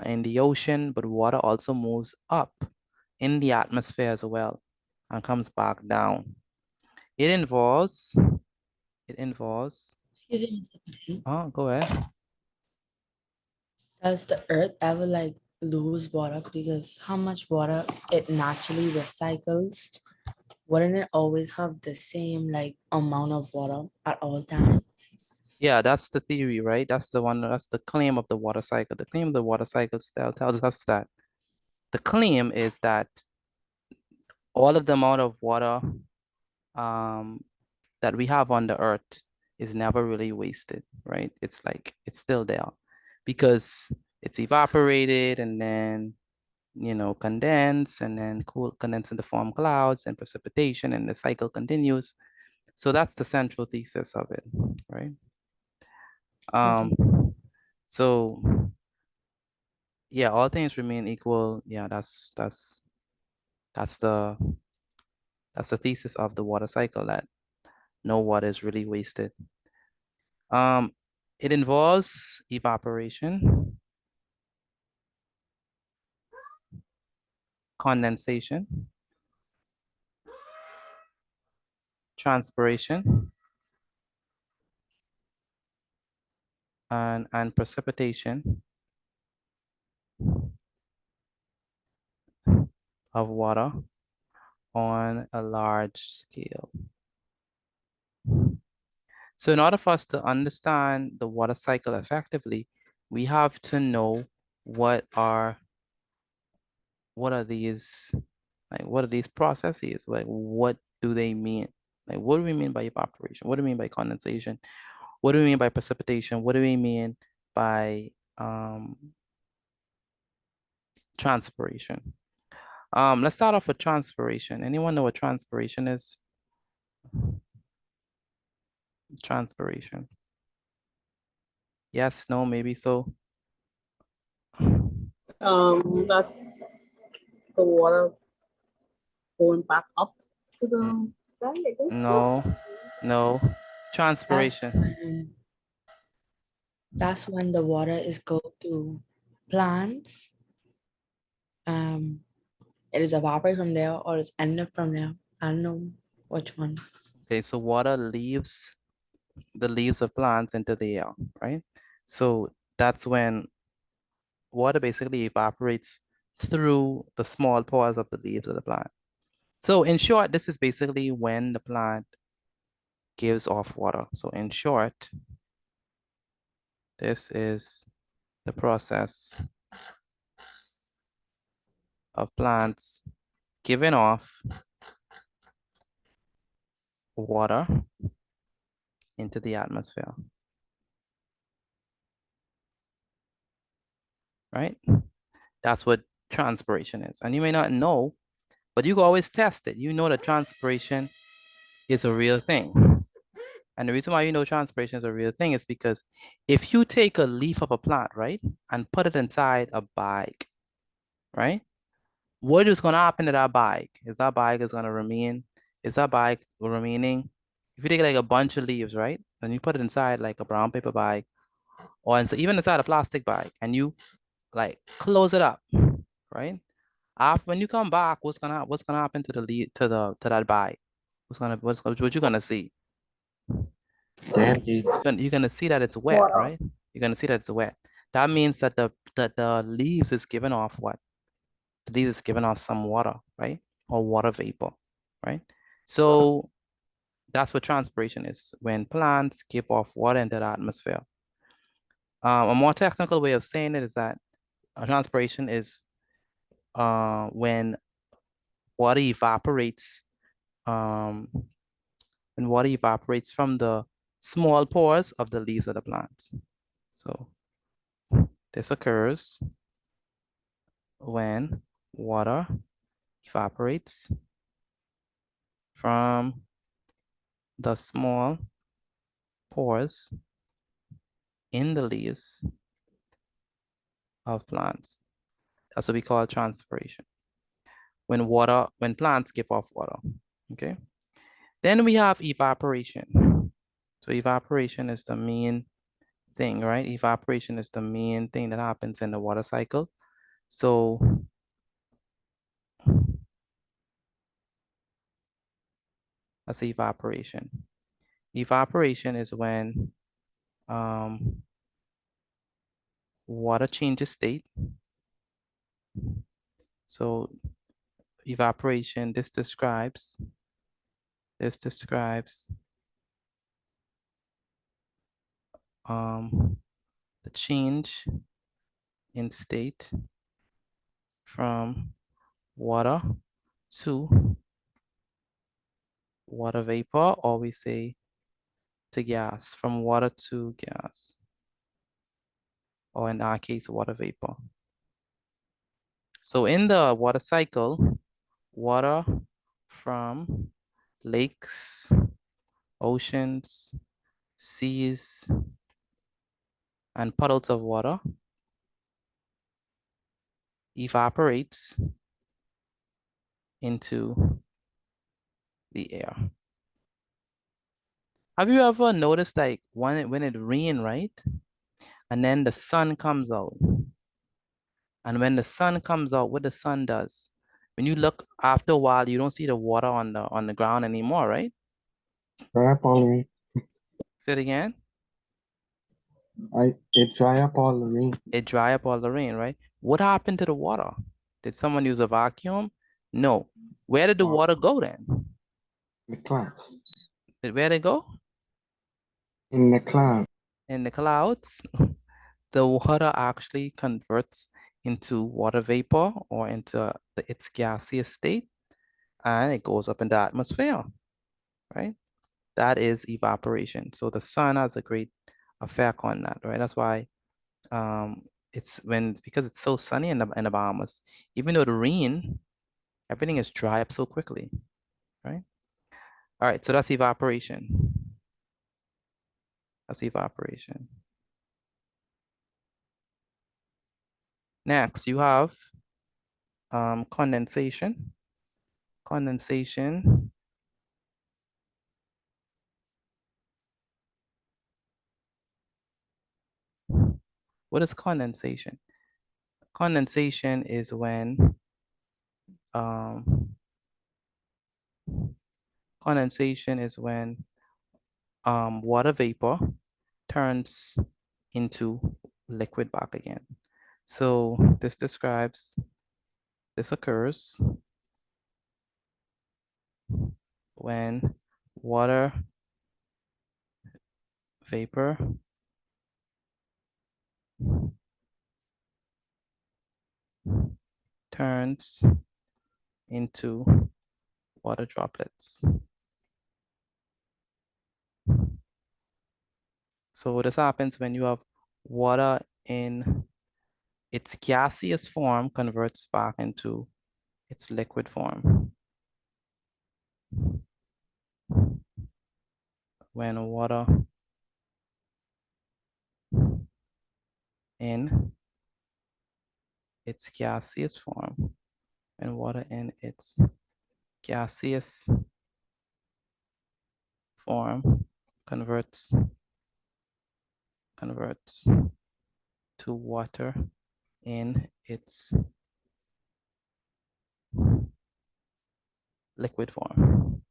in the ocean, but water also moves up in the atmosphere as well and comes back down. It involves, Excuse me a second. go ahead. Does the earth ever like lose water? Because how much water it naturally recycles, wouldn't it always have the same like amount of water at all times? Yeah, that's the theory, right? That's the claim of the water cycle. The claim of the water cycle tells us that the claim is that all of the amount of water that we have on the earth is never really wasted, right? It's like, it's still there because it's evaporated and then, condense and then condense to form clouds and precipitation, and the cycle continues. So that's the central thesis of it, right? So yeah, all things remain equal. Yeah, that's the thesis of the water cycle, that no water is really wasted. It involves evaporation, condensation, transpiration, and precipitation of water on a large scale. So in order for us to understand the water cycle effectively, we have to know what are these, what are these processes? Like, what do they mean? Like, what do we mean by evaporation? What do we mean by condensation? What do we mean by precipitation? What do we mean by transpiration? Let's start off with transpiration. Anyone know what transpiration is? Transpiration. Yes, no, maybe so. That's the water going back up to the sky, I guess. No. Transpiration. That's when the water is go to plants. It is evaporate from there or it's end up from there. I don't know which one. Okay, so water leaves the leaves of plants into the air, right? So that's when water basically evaporates through the small pores of the leaves of the plant. So in short, this is basically when the plant gives off water. So in short, this is the process of plants giving off water into the atmosphere, right? That's what transpiration is. And you may not know, but you can always test it. You know that transpiration is a real thing. And the reason why you know transpiration is a real thing is because if you take a leaf of a plant, right, and put it inside a bag, right, what is going to happen to that bag? Is that bag is going to remain? Is that bag remaining? If you take like a bunch of leaves, right, and you put it inside like a brown paper bag, or even inside a plastic bag, and you like close it up, right? After when you come back, what's gonna happen to the leaf to that bag? What you gonna see? You're gonna see that it's wet, Water. right? You're gonna see that it's wet. That means that the leaves is giving off what? The leaves is giving off some water, right? Or water vapor, right? So that's what transpiration is, when plants give off water into the atmosphere. A more technical way of saying it is that transpiration is when water evaporates from the small pores of the leaves of the plants. So this occurs when water evaporates from the small pores in the leaves of plants. That's what we call transpiration. When plants give off water, okay? Then we have evaporation. So evaporation is the main thing, right? Evaporation is the main thing that happens in the water cycle. So that's evaporation. Evaporation is when water changes state. So evaporation, this describes the change in state from water to water vapor, or we say to gas, from water to gas, or in our case, water vapor. So in the water cycle, water from lakes, oceans, seas, and puddles of water evaporates into the air. Have you ever noticed like when it rain, right? And then the sun comes out. And when the sun comes out, what the sun does, when you look after a while, you don't see the water on the ground anymore, right? Dry up all the rain. Say it again. It dry up all the rain. It dry up all the rain, right? What happened to the water? Did someone use a vacuum? No. Where did the water go then? The clouds. Where did it go? In the cloud. In the clouds. The water actually converts into water vapor or into its gaseous state, and it goes up in the atmosphere, right? That is evaporation. So the sun has a great effect on that, right? That's why because it's so sunny in the Bahamas, even though the rain, everything is dry up so quickly, right? All right, so that's evaporation. That's evaporation. Next, you have condensation. Condensation What is condensation? Condensation is when water vapor turns into liquid back again. So this occurs when water vapor turns into water droplets. So this happens when you have water in its gaseous form converts back into its liquid form. When water in its gaseous form and water in its gaseous form converts to water in its liquid form.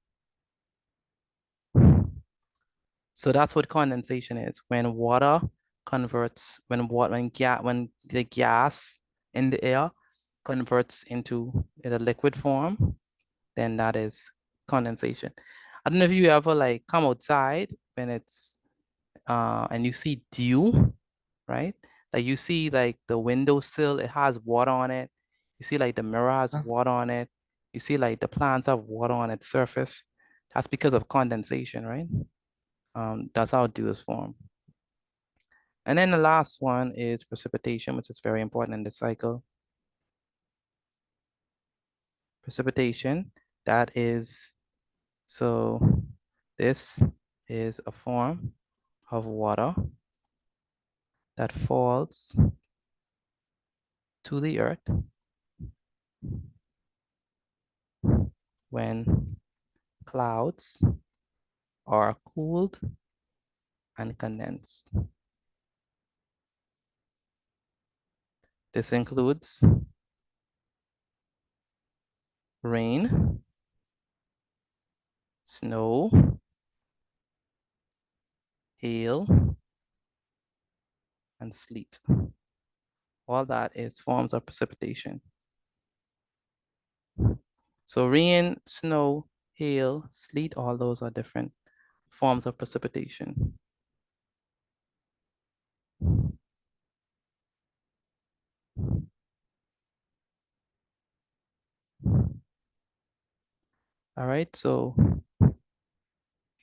So that's what condensation is. When water converts, when the gas in the air converts into a liquid form, then that is condensation. I don't know if you ever like come outside when it's and you see dew, right? Like you see like the windowsill, it has water on it. You see like the mirror has water on it. You see like the plants have water on its surface. That's because of condensation, right? That's how dew is formed. And then the last one is precipitation, which is very important in the cycle. precipitation. That is, so this is a form of water that falls to the earth when clouds are cooled and condensed. This includes rain, snow, hail, and sleet. All that is forms of precipitation. So rain, snow, hail, sleet, all those are different forms of precipitation. All right, so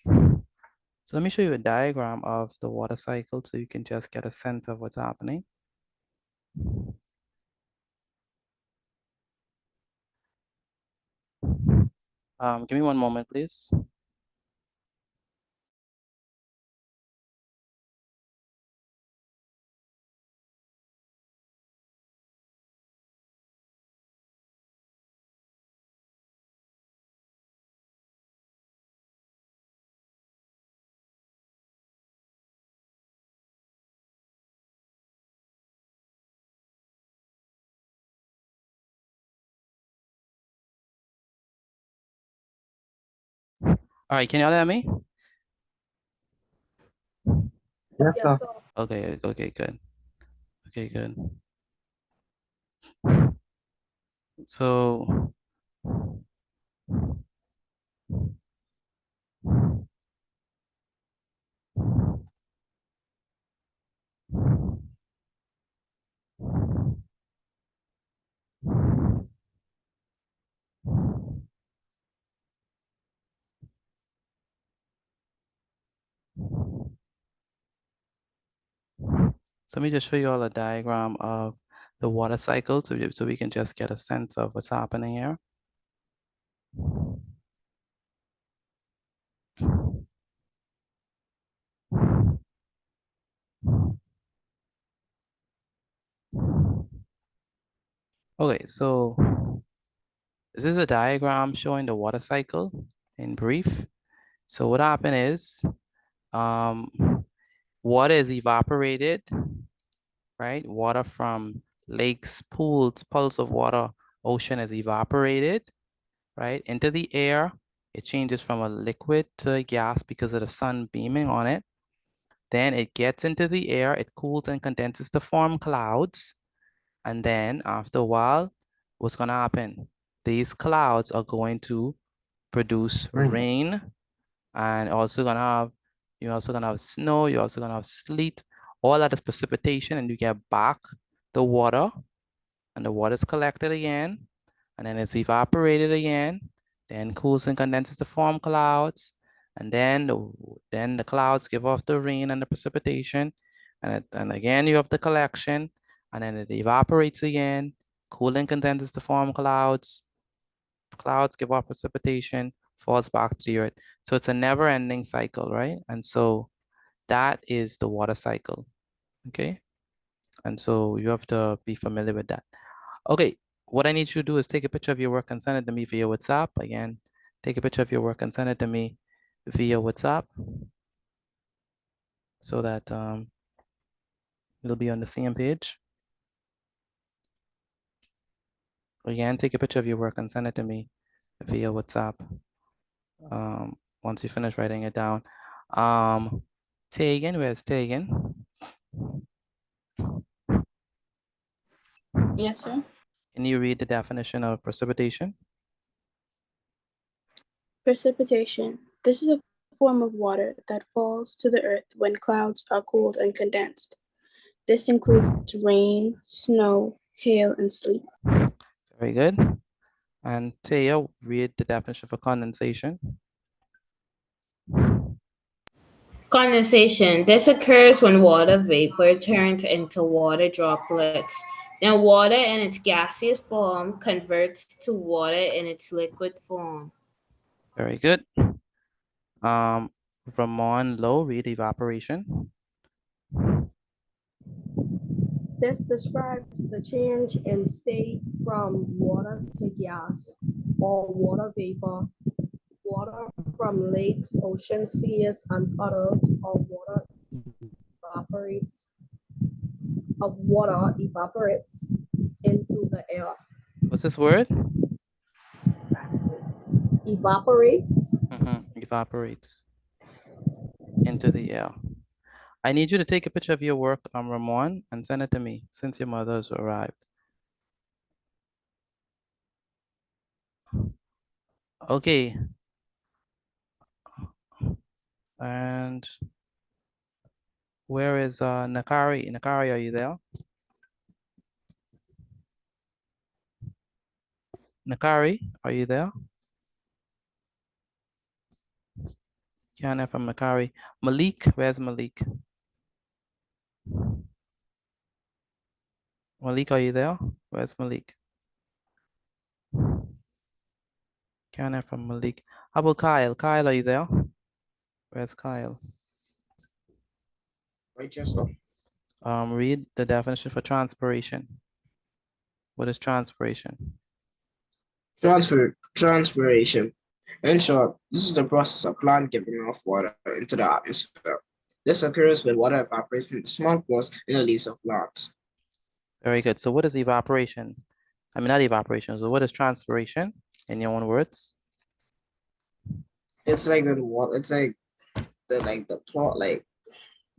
let me show you a diagram of the water cycle so you can just get a sense of what's happening. Give me one moment, please. All right, can y'all hear me? Yes, sir. Okay, okay, good. Okay, good. So let me just show you all a diagram of the water cycle so we can just get a sense of what's happening here. Okay, so this is a diagram showing the water cycle in brief. So what happened is water is evaporated, right? Water from lakes, pools, puddles of water, ocean is evaporated, right? Into the air. It changes from a liquid to a gas because of the sun beaming on it. Then it gets into the air, it cools and condenses to form clouds. And then after a while, what's gonna happen? These clouds are going to produce rain, and also gonna have, you're also gonna have snow, you're also gonna have sleet. All that is precipitation, and you get back the water, and the water is collected again, and then it's evaporated again, then cools and condenses to form clouds, and then the clouds give off the rain and the precipitation, and again you have the collection, and then it evaporates again, cooling condenses to form clouds, clouds give off precipitation, falls back to the earth. So it's a never-ending cycle, right? And so that is the water cycle, okay? And so you have to be familiar with that. Okay, what I need you to do is take a picture of your work and send it to me via WhatsApp. Again, take a picture of your work and send it to me via WhatsApp so that it'll be on the same page. Again, take a picture of your work and send it to me via WhatsApp once you finish writing it down. Tegan, where's Tegan? Yes, sir. Can you read the definition of precipitation? Precipitation. This is a form of water that falls to the earth when clouds are cooled and condensed. This includes rain, snow, hail, and sleet. Very good. And Taya, read the definition for condensation. Condensation. This occurs when water vapor turns into water droplets Then water in its gaseous form converts to water in its liquid form. Very good. Ramon Low, read evaporation. This describes the change in state from water to gas or water vapor. Water from lakes, oceans, seas, and puddles of water evaporates into the air. What's this word? Evaporates. Evaporates into the air. I need you to take a picture of your work, Ramon, and send it to me since your mother has arrived. Okay. And where is Nakari? Nakari, are you there? Nakari, are you there? Can't hear from Nakari. Malik, where's Malik? Malik, are you there? Where's Malik? Can't hear from Malik. How about Kyle? Kyle, are you there? Where's Kyle? Right, yes, sir. Read the definition for transpiration. What is transpiration? Transpiration. In short, this is the process of plant giving off water into the atmosphere. This occurs when water evaporates from the small pores in the leaves of plants. Very good. So what is evaporation? I mean, not evaporation. So what is transpiration in your own words? It's like the water. It's like the plot.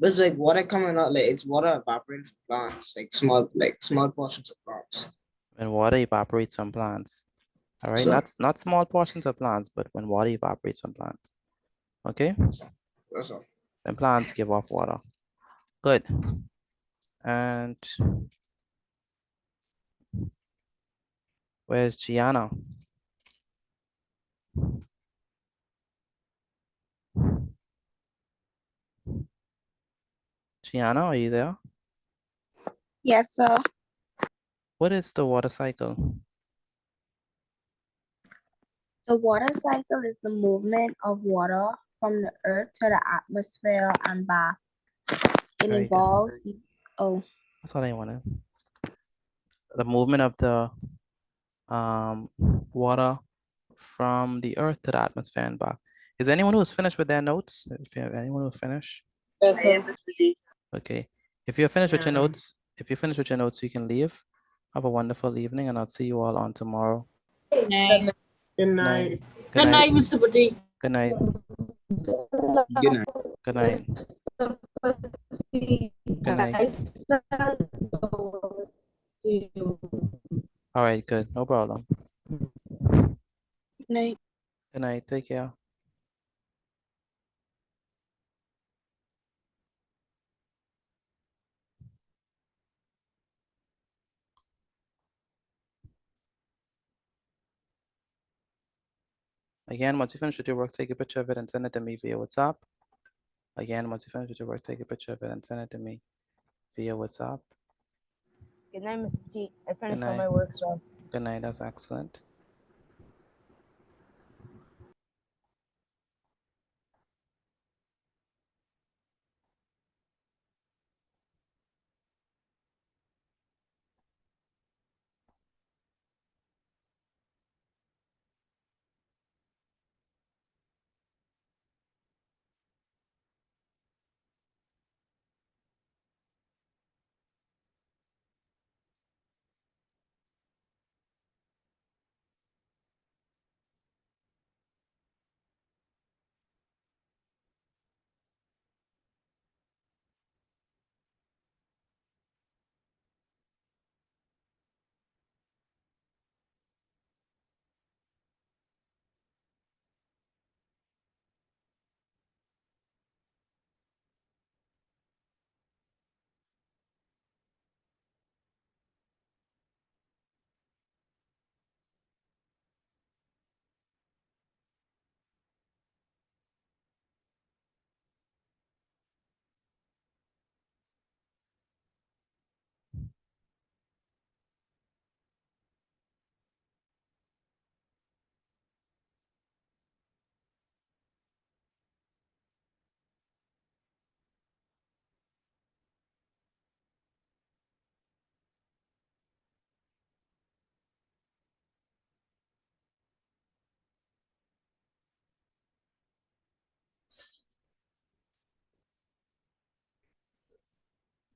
It's like water coming out. Like it's water evaporating from plants. Like small portions of plants. When water evaporates from plants. All right, So, not small portions of plants, but when water evaporates from plants. Okay? that's all. When plants give off water. Good. And where's Gianna? Gianna, are you there? Yes, sir. What is the water cycle? The water cycle is the movement of water from the earth to the atmosphere and back. It Very good. involves, That's all I wanted. The movement of the water from the earth to the atmosphere and back. Is anyone who's finished with their notes? If you have anyone who's finished? Yes, sir. Okay. If you're finished with your notes, you can leave. Have a wonderful evening, and I'll see you all on tomorrow. Good night. Good night. Good night, Mr. Budi. Good night. Good night. Good night. Good night. All right, good. No problem. Good night. Good night. Take care. Again, once you finish with your work, take a picture of it and send it to me via WhatsApp. Again, once you finish with your work, take a picture of it and send it to me via WhatsApp. Good night, Mr. T. I Good finished all night. my work, so. Good night. That's excellent.